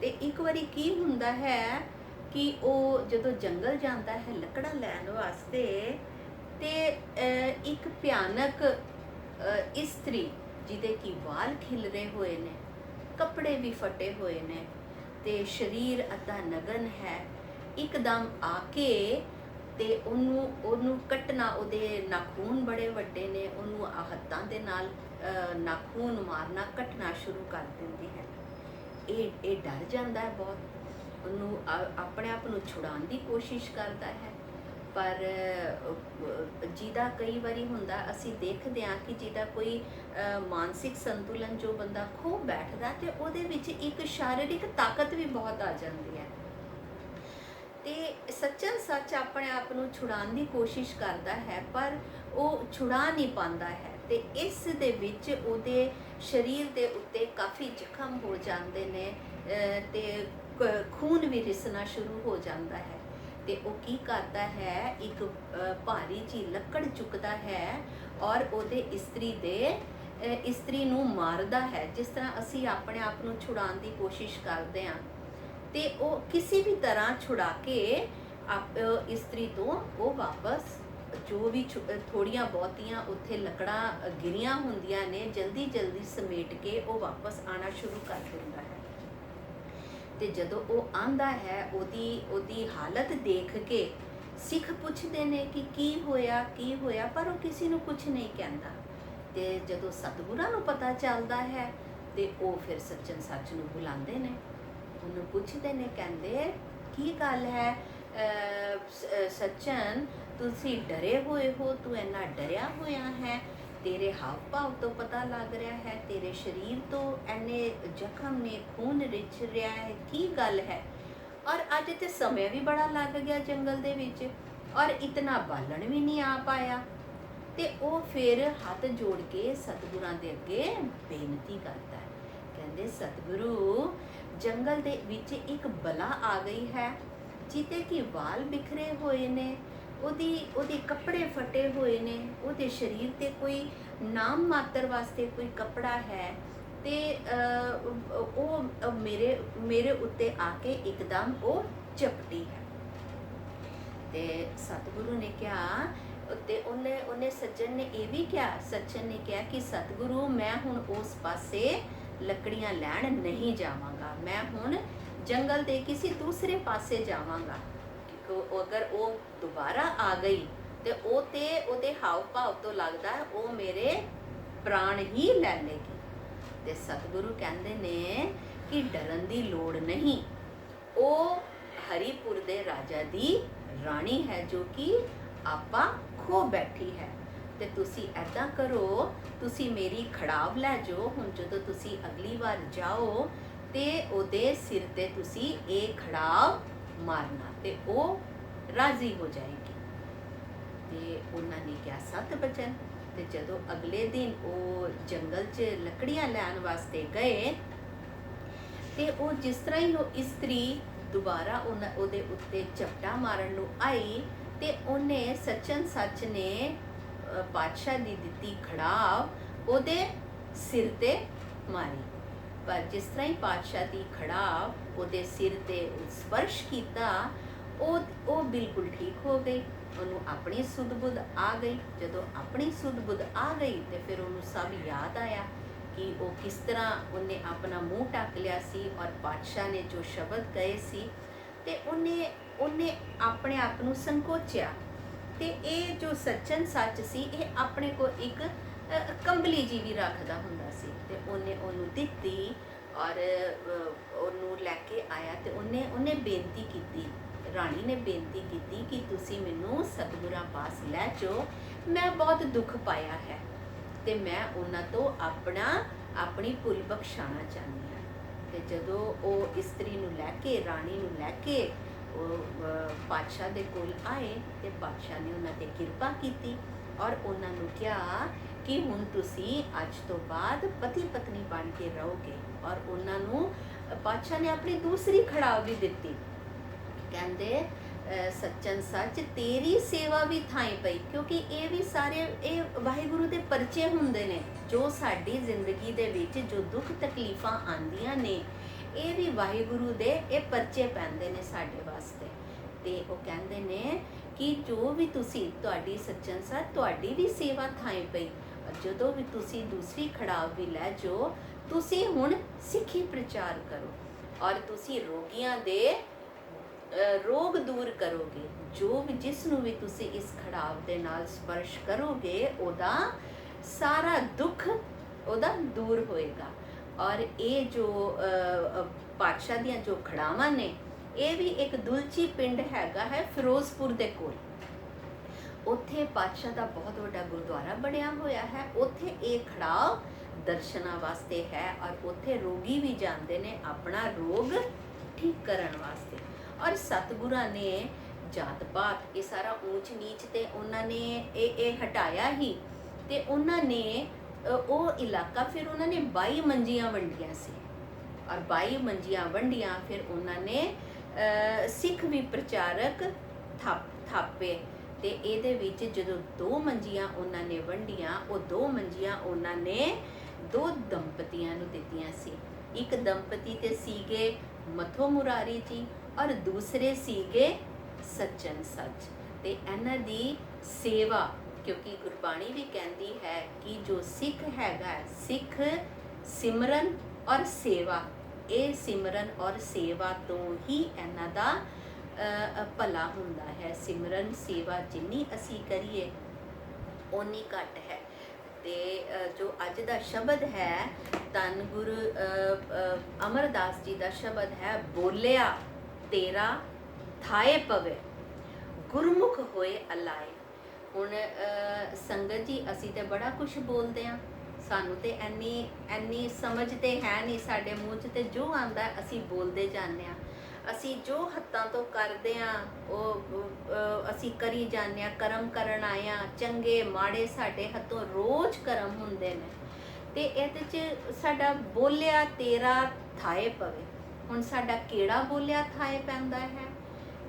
ਤੇ ਇੱਕ ਵਾਰੀ ਕੀ ਹੁੰਦਾ ਹੈ ਕਿ ਉਹ ਜਦੋਂ ਜੰਗਲ ਜਾਂਦਾ ਹੈ ਲੱਕੜਾਂ ਲੈਣ ਵਾਸਤੇ, ਤੇ ਇੱਕ ਭਿਆਨਕ ਇਸਤਰੀ ਜਿਹਦੇ ਕਿ ਵਾਲ ਖਿਲਰੇ ਹੋਏ ਨੇ, ਕੱਪੜੇ ਵੀ ਫਟੇ ਹੋਏ ਨੇ, ਤੇ ਸਰੀਰ ਅੱਧਾ ਨਗਨ ਹੈ, ਇੱਕਦਮ ਆ ਕੇ ਤੇ ਉਹਨੂੰ ਕੱਟਣਾ, ਉਹਦੇ ਨਾਖੂਨ ਬੜੇ ਵੱਡੇ ਨੇ, ਉਹਨੂੰ ਹੱਥਾਂ ਦੇ ਨਾਲ ਨਾਖੂਨ ਮਾਰਨਾ, ਕੱਟਣਾ ਸ਼ੁਰੂ ਕਰ ਦਿੰਦੀ ਹੈ। ਇਹ ਡਰ ਜਾਂਦਾ ਹੈ ਬਹੁਤ, ਉਹਨੂੰ ਆਪਣੇ ਆਪ ਨੂੰ ਛੁਡਾਉਣ ਦੀ ਕੋਸ਼ਿਸ਼ ਕਰਦਾ ਹੈ। ਪਰ ਜਿਹਦਾ ਕਈ ਵਾਰੀ ਹੁੰਦਾ, ਅਸੀਂ ਦੇਖਦੇ ਹਾਂ ਕਿ ਜਿਹਦਾ ਕੋਈ ਮਾਨਸਿਕ ਸੰਤੁਲਨ ਜੋ ਬੰਦਾ ਖੋ ਬੈਠਦਾ, ਤੇ ਉਹਦੇ ਵਿੱਚ ਇੱਕ ਸ਼ਾਰੀਰਿਕ ਤਾਕਤ ਵੀ ਬਹੁਤ ਆ ਜਾਂਦੀ ਹੈ। ਤੇ ਸੱਚਨ ਸੱਚ ਆਪਣੇ ਆਪ ਨੂੰ ਛੁਡਾਉਣ ਦੀ ਕੋਸ਼ਿਸ਼ ਕਰਦਾ ਹੈ, ਪਰ ਉਹ ਛੁਡਾ ਨਹੀਂ ਪਾਉਂਦਾ ਹੈ। ਤੇ ਇਸ ਦੇ ਵਿੱਚ ਉਹਦੇ ਸਰੀਰ ਦੇ ਉੱਤੇ ਕਾਫੀ ਜ਼ਖਮ ਹੋ ਜਾਂਦੇ ਨੇ, ਤੇ ਖੂਨ ਵੀ ਰਿਸਣਾ ਸ਼ੁਰੂ ਹੋ ਜਾਂਦਾ ਹੈ। ਤੇ ਉਹ ਕੀ ਕਰਦਾ ਹੈ, ਇੱਕ ਭਾਰੀ ਜੀ ਲੱਕੜ ਚੁੱਕਦਾ ਹੈ ਔਰ ਉਹਦੇ ਇਸਤਰੀ ਨੂੰ ਮਾਰਦਾ ਹੈ। ਜਿਸ ਤਰ੍ਹਾਂ ਅਸੀਂ ਆਪਣੇ ਆਪ ਨੂੰ ਛੁਡਾਉਣ ਦੀ ਕੋਸ਼ਿਸ਼ ਕਰਦੇ ਹਾਂ, ਤੇ ਉਹ ਕਿਸੇ ਵੀ ਤਰ੍ਹਾਂ ਛੁਡਾ ਕੇ ਇਸਤਰੀ ਤੋਂ ਉਹ ਵਾਪਸ, ਜੋ ਵੀ ਥੋੜੀਆਂ ਬਹੁਤੀਆਂ ਉੱਥੇ ਲੱਕੜਾਂ ਗਿਰੀਆਂ ਹੁੰਦੀਆਂ ਨੇ, ਜਲਦੀ ਸਮੇਟ ਕੇ ਉਹ ਵਾਪਸ ਆਣਾ ਸ਼ੁਰੂ ਕਰ ਦਿੰਦਾ ਹੈ। ਤੇ ਜਦੋਂ ਉਹ ਆਂਦਾ ਹੈ, ਉਹਦੀ ਹਾਲਤ ਦੇਖ ਕੇ ਸਿੱਖ ਪੁੱਛਦੇ ਨੇ ਕਿ ਕੀ ਹੋਇਆ, ਪਰ ਉਹ ਕਿਸੇ ਨੂੰ ਕੁਝ ਨਹੀਂ ਕਹਿੰਦਾ। ਤੇ ਜਦੋਂ ਸਤਿਗੁਰਾਂ ਨੂੰ ਪਤਾ ਚੱਲਦਾ ਹੈ, ਤੇ ਉਹ ਫਿਰ ਸੱਚਨ ਸੱਚ ਨੂੰ ਬੁਲਾਉਂਦੇ ਨੇ, ਉਹਨੂੰ ਪੁੱਛਦੇ ਨੇ, ਕਹਿੰਦੇ ਕੀ ਗੱਲ ਹੈ ਸੱਚਨ, ਤੁਸੀਂ ਡਰੇ ਹੋਏ ਹੋ, ਤੂੰ ਇੰਨਾ ਡਰਿਆ ਹੋਇਆ ਹੈ, ਤੇਰੇ ਹਾਵ ਭਾਵ ਤੋਂ ਪਤਾ ਲੱਗ ਰਿਹਾ ਹੈ, ਤੇਰੇ ਸਰੀਰ ਤੋਂ ਇੰਨੇ ਜ਼ਖਮ ਨੇ, ਖੂਨ ਰਿੱਝ ਰਿਹਾ ਹੈ, ਕੀ ਗੱਲ ਹੈ? ਔਰ ਅੱਜ ਤੇ ਸਮੇਂ ਵੀ ਬੜਾ ਲੱਗ ਗਿਆ ਜੰਗਲ ਦੇ ਵਿੱਚ, ਔਰ ਇਤਨਾ ਬਾਲਣ ਵੀ ਨਹੀਂ ਆ ਪਾਇਆ। ਤੇ ਉਹ ਫਿਰ ਹੱਥ ਜੋੜ ਕੇ ਸਤਿਗੁਰਾਂ ਦੇ ਅੱਗੇ ਬੇਨਤੀ ਕਰਦਾ ਹੈ, ਕਹਿੰਦੇ ਸਤਿਗੁਰੂ, ਜੰਗਲ ਦੇ ਵਿੱਚ ਇੱਕ ਬਲਾ ਆ ਗਈ ਹੈ, ਜਿਹਦੇ ਕਿ ਵਾਲ ਬਿਖਰੇ ਹੋਏ ਨੇ, ਉਹਦੇ ਕੱਪੜੇ ਫਟੇ ਹੋਏ ਨੇ, ਉਹਦੇ ਸਰੀਰ ਤੇ ਕੋਈ ਨਾਮ ਮਾਤਰ ਵਾਸਤੇ ਕੋਈ ਕੱਪੜਾ ਹੈ, ਤੇ ਉਹ ਮੇਰੇ ਉੱਤੇ ਆ ਕੇ ਇੱਕਦਮ ਉਹ ਝਪਟੀ ਹੈ। ਤੇ ਸਤਿਗੁਰੂ ਨੇ ਕਿਹਾ, ਤੇ ਉਹਨੇ ਸੱਜਣ ਨੇ ਇਹ ਵੀ ਕਿਹਾ, ਸੱਚਨ ਨੇ ਕਿਹਾ ਕਿ ਸਤਿਗੁਰੂ, ਮੈਂ ਹੁਣ ਉਸ ਪਾਸੇ ਲੱਕੜੀਆਂ ਲੈਣ ਨਹੀਂ ਜਾਵਾਂਗਾ, ਮੈਂ ਹੁਣ ਜੰਗਲ ਦੇ ਕਿਸੇ ਦੂਸਰੇ ਪਾਸੇ ਜਾਵਾਂਗਾ। ਅਗਰ ਉਹ ਦੁਬਾਰਾ ਆ ਗਈ ਤੇ ਉਹਦੇ ਹਾਵ ਭਾਵ ਤੋਂ ਲੱਗਦਾ ਹੈ ਉਹ ਮੇਰੇ ਪ੍ਰਾਣ ਹੀ ਲੈ ਲੇਗੀ। ਤੇ ਸਤਿਗੁਰੂ ਕਹਿੰਦੇ ਨੇ ਕਿ ਡਰਨ ਦੀ ਲੋੜ ਨਹੀਂ, ਉਹ ਹਰੀਪੁਰ ਦੇ ਰਾਜਾ ਦੀ ਰਾਣੀ ਹੈ ਜੋ ਕਿ ਆਪਾਂ ਖੋ ਬੈਠੀ ਹੈ। ਤੇ ਤੁਸੀਂ ਐਦਾਂ ਕਰੋ, ਤੁਸੀਂ ਮੇਰੀ ਖੜਾਵ ਲੈ ਜਾਓ। ਹੁਣ ਜਦੋਂ ਤੁਸੀਂ ਅਗਲੀ ਵਾਰ ਜਾਓ ਤੇ ਉਹਦੇ ਸਿਰ ਤੇ ਤੁਸੀਂ ਇਹ ਖੜਾਵ ਮਾਰਨਾ ਤੇ ਉਹ ਰਾਜ਼ੀ ਹੋ ਜਾਏਗੀ। ਤੇ ਉਹਨਾਂ ਨੇ ਕਿਹਾ 7 ਬਚਨ। ਤੇ ਜਦੋਂ ਅਗਲੇ ਦਿਨ ਉਹ ਜੰਗਲ 'ਚ ਲੱਕੜੀਆਂ ਲੈਣ ਵਾਸਤੇ ਗਏ ਤੇ ਉਹ ਜਿਸ ਤਰ੍ਹਾਂ ਹੀ ਉਹ ਇਸਤਰੀ ਦੁਬਾਰਾ ਉਹਦੇ ਉੱਤੇ ਝਪਟਾ ਮਾਰਨ ਨੂੰ ਆਈ ਤੇ ਉਹਨੇ ਸੱਚਨ ਸੱਚ ਨੇ ਪਾਤਸ਼ਾਹ ਦੀ ਦਿੱਤੀ ਖੜਾਵ ਉਹਦੇ ਸਿਰ ਤੇ ਮਾਰੀ। ਪਰ ਜਿਸ ਤਰ੍ਹਾਂ ਹੀ ਪਾਤਸ਼ਾਹ ਦੀ ਖੜਾਵ ਉਹਦੇ ਸਿਰ ਤੇ ਸਪਰਸ਼ ਕੀਤਾ ਉਹ ਬਿਲਕੁਲ ਠੀਕ ਹੋ ਗਈ। ਉਹਨੂੰ ਆਪਣੀ ਸੁਧ ਬੁੱਧ ਆ ਗਈ। ਜਦੋਂ ਆਪਣੀ ਸੁਧ ਬੁੱਧ ਆ ਗਈ ਤੇ ਫਿਰ ਉਹਨੂੰ ਸਭ ਯਾਦ ਆਇਆ ਕਿ ਉਹ ਕਿਸ ਤਰ੍ਹਾਂ ਉਹਨੇ ਆਪਣਾ ਮੂੰਹ ਢੱਕ ਲਿਆ ਸੀ ਔਰ ਪਾਤਸ਼ਾਹ ਨੇ ਜੋ ਸ਼ਬਦ ਕਹੇ ਸੀ ਤੇ ਉਹਨੇ ਆਪਣੇ ਆਪ ਨੂੰ ਸੰਕੋਚਿਆ। ਤੇ ਇਹ ਜੋ ਸੱਚਨ ਸੱਚ ਸੀ ਇਹ ਆਪਣੇ ਕੋਲ ਇੱਕ ਕੰਬਲੀ ਜੀ ਵੀ ਰੱਖਦਾ ਹੁੰਦਾ ਸੀ ਤੇ ਉਹਨੇ ਉਹਨੂੰ ਦਿੱਤੀ ਔਰ ਉਹਨੂੰ ਲੈ ਕੇ ਆਇਆ ਤੇ ਉਹਨੇ ਬੇਨਤੀ ਕੀਤੀ, ਰਾਣੀ ਨੇ ਬੇਨਤੀ ਕੀਤੀ ਕਿ ਤੁਸੀਂ ਮੈਨੂੰ ਸਤਿਗੁਰਾਂ ਪਾਸ ਲੈ ਜਾਓ, ਮੈਂ ਬਹੁਤ ਦੁੱਖ ਪਾਇਆ ਹੈ ਤੇ ਮੈਂ ਉਹਨਾਂ ਤੋਂ ਆਪਣੀ ਭੁੱਲ ਬਖਸ਼ਾਣਾ ਚਾਹੁੰਦੀ ਹਾਂ। ਤੇ ਜਦੋਂ ਉਹ ਇਸਤਰੀ ਨੂੰ ਲੈ ਕੇ, ਰਾਣੀ ਨੂੰ ਲੈ ਕੇ ਉਹ ਪਾਤਸ਼ਾਹ ਦੇ ਕੋਲ ਆਏ ਤੇ ਪਾਤਸ਼ਾਹ ਨੇ ਉਹਨਾਂ ਤੇ ਕਿਰਪਾ ਕੀਤੀ ਔਰ ਉਹਨਾਂ ਨੂੰ ਕਿਹਾ ਕਿ ਹੁਣ ਤੁਸੀਂ ਅੱਜ ਤੋਂ ਬਾਅਦ ਪਤੀ ਪਤਨੀ ਬਣ ਕੇ ਰਹੋਗੇ। ਔਰ ਉਹਨਾਂ ਨੂੰ ਪਾਤਸ਼ਾਹ ਨੇ ਆਪਣੀ ਦੂਸਰੀ ਖੜਾਵ ਵੀ ਦਿੱਤੀ। ਕਹਿੰਦੇ ਸੱਚਨ ਸੱਚ ਤੇਰੀ ਸੇਵਾ ਵੀ ਥਾਈ ਪਈ, ਕਿਉਂਕਿ ਇਹ ਵੀ ਸਾਰੇ ਇਹ ਵਾਹਿਗੁਰੂ ਦੇ ਪਰਚੇ ਹੁੰਦੇ ਨੇ। ਜੋ ਸਾਡੀ ਜ਼ਿੰਦਗੀ ਦੇ ਵਿੱਚ ਜੋ ਦੁੱਖ ਤਕਲੀਫਾਂ ਆਉਂਦੀਆਂ ਨੇ ਇਹ ਵੀ ਵਾਹਿਗੁਰੂ ਦੇ ਇਹ ਪਰਚੇ ਪੈਂਦੇ ਨੇ ਸਾਡੇ ਵਾਸਤੇ। ਤੇ ਉਹ ਕਹਿੰਦੇ ਨੇ ਕਿ ਜੋ ਵੀ ਤੁਸੀਂ, ਤੁਹਾਡੀ ਸੱਚਨ ਸੱਚ ਤੁਹਾਡੀ ਵੀ ਸੇਵਾ ਥਾਈ ਪਈ। ਜਦੋਂ ਵੀ ਤੁਸੀਂ ਦੂਸਰੀ ਖੜਾਵ ਵੀ ਲੈ ਜਾਓ, ਤੁਸੀਂ ਹੁਣ ਸਿੱਖੀ ਪ੍ਰਚਾਰ ਕਰੋ ਔਰ ਤੁਸੀਂ ਰੋਗੀਆਂ ਦੇ ਰੋਗ ਦੂਰ ਕਰੋਗੇ। ਜੋ ਵੀ ਜਿਸ ਨੂੰ ਵੀ ਤੁਸੀਂ ਇਸ ਖੜਾਵ ਦੇ ਨਾਲ ਸਪਰਸ਼ ਕਰੋਗੇ ਉਹਦਾ ਸਾਰਾ ਦੁੱਖ ਉਹਦਾ ਦੂਰ ਹੋਏਗਾ। ਔਰ ਇਹ ਜੋ ਪਾਤਸ਼ਾਹ ਦੀਆਂ ਜੋ ਖੜਾਵਾਂ ਨੇ ਇਹ ਵੀ ਇੱਕ ਦੁਲਚੀ ਪਿੰਡ ਹੈਗਾ ਹੈ ਫਿਰੋਜ਼ਪੁਰ ਦੇ ਕੋਲ। ਉੱਥੇ ਪਾਤਸ਼ਾਹ ਦਾ ਬਹੁਤ ਵੱਡਾ ਗੁਰਦੁਆਰਾ ਬਣਿਆ ਹੋਇਆ ਹੈ। ਉੱਥੇ ਇਹ ਖੜਾਵ ਦਰਸ਼ਨਾਂ ਵਾਸਤੇ ਹੈ ਔਰ ਉੱਥੇ ਰੋਗੀ ਵੀ ਜਾਂਦੇ ਨੇ ਆਪਣਾ ਰੋਗ ਠੀਕ ਕਰਨ ਵਾਸਤੇ। ਔਰ ਸਤਿਗੁਰਾਂ ਨੇ ਜਾਤ ਪਾਤ ਇਹ ਸਾਰਾ ਊਚ ਨੀਚ ਤੇ ਉਹਨਾਂ ਨੇ ਇਹ ਹਟਾਇਆ ਹੀ। ਤੇ ਉਹਨਾਂ ਨੇ ਉਹ ਇਲਾਕਾ ਫਿਰ ਉਹਨਾਂ ਨੇ 22 ਮੰਜੀਆਂ ਵੰਡੀਆਂ ਸੀ ਔਰ 22 ਮੰਜੀਆਂ ਵੰਡੀਆਂ। ਫਿਰ ਉਹਨਾਂ ਨੇ ਸਿੱਖ ਵੀ ਪ੍ਰਚਾਰਕ ਥਾਪੇ ਤੇ ਇਹਦੇ ਵਿੱਚ ਜਦੋਂ 2 ਮੰਜੀਆਂ ਉਹਨਾਂ ਨੇ ਵੰਡੀਆਂ, ਉਹ 2 ਮੰਜੀਆਂ ਉਹਨਾਂ ਨੇ 2 ਦੰਪਤੀਆਂ ਨੂੰ ਦਿੱਤੀਆਂ ਸੀ। ਇੱਕ ਦੰਪਤੀ ਤੇ ਸੀਗੇ ਮਥੋ ਮੁਰਾਰੀ ਜੀ ਔਰ ਦੂਸਰੇ ਸੀਗੇ ਸੱਚਨ ਸੱਚ। ਤੇ ਇਹਨਾਂ ਦੀ ਸੇਵਾ, ਕਿਉਂਕਿ ਗੁਰਬਾਣੀ ਵੀ ਕਹਿੰਦੀ ਹੈ ਕਿ ਜੋ ਸਿੱਖ ਹੈਗਾ, ਸਿੱਖ ਸਿਮਰਨ ਔਰ ਸੇਵਾ, ਇਹ ਸਿਮਰਨ ਔਰ ਸੇਵਾ ਤੋਂ ਹੀ ਇਹਨਾਂ ਦਾ ਭਲਾ ਹੁੰਦਾ ਹੈ। ਸਿਮਰਨ ਸੇਵਾ ਜਿੰਨੀ ਅਸੀਂ ਕਰੀਏ ਓਨੀ ਘੱਟ ਹੈ। ਤੇ ਜੋ ਅੱਜ ਦਾ ਸ਼ਬਦ ਹੈ ਧੰਨ ਗੁਰੂ ਅਮਰਦਾਸ ਜੀ ਦਾ ਸ਼ਬਦ ਹੈ, ਬੋਲਿਆ ਤੇਰਾ ਥਾਏ ਪਵੇ ਗੁਰਮੁਖ ਹੋਏ ਅਲਾਏ। ਹੁਣ ਸੰਗਤ ਜੀ ਅਸੀਂ ਤੇ ਬੜਾ ਕੁਝ ਬੋਲਦੇ ਹਾਂ, ਸਾਨੂੰ ਤੇ ਇੰਨੀ ਸਮਝ ਤੇ ਹੈ ਨਹੀਂ। ਸਾਡੇ ਮੂੰਹ 'ਚ ਤੇ ਜੋ ਆਉਂਦਾ ਅਸੀਂ ਬੋਲਦੇ ਜਾਂਦੇ ਹਾਂ। ਅਸੀਂ ਜੋ ਹੱਥਾਂ ਤੋਂ ਕਰਦੇ ਹਾਂ ਉਹ ਅਸੀਂ ਕਰੀ ਜਾਂਦੇ ਹਾਂ। ਕਰਮ ਕਰਨ ਆਏ ਹਾਂ, ਚੰਗੇ ਮਾੜੇ ਸਾਡੇ ਹੱਥੋਂ ਰੋਜ਼ ਕਰਮ ਹੁੰਦੇ ਨੇ। ਤੇ ਇਹਦੇ 'ਚ ਸਾਡਾ ਬੋਲਿਆ ਤੇਰਾ ਥਾਏ ਪਵੇ। ਹੁਣ ਸਾਡਾ ਕਿਹੜਾ ਬੋਲਿਆ ਥਾਏ ਪੈਂਦਾ ਹੈ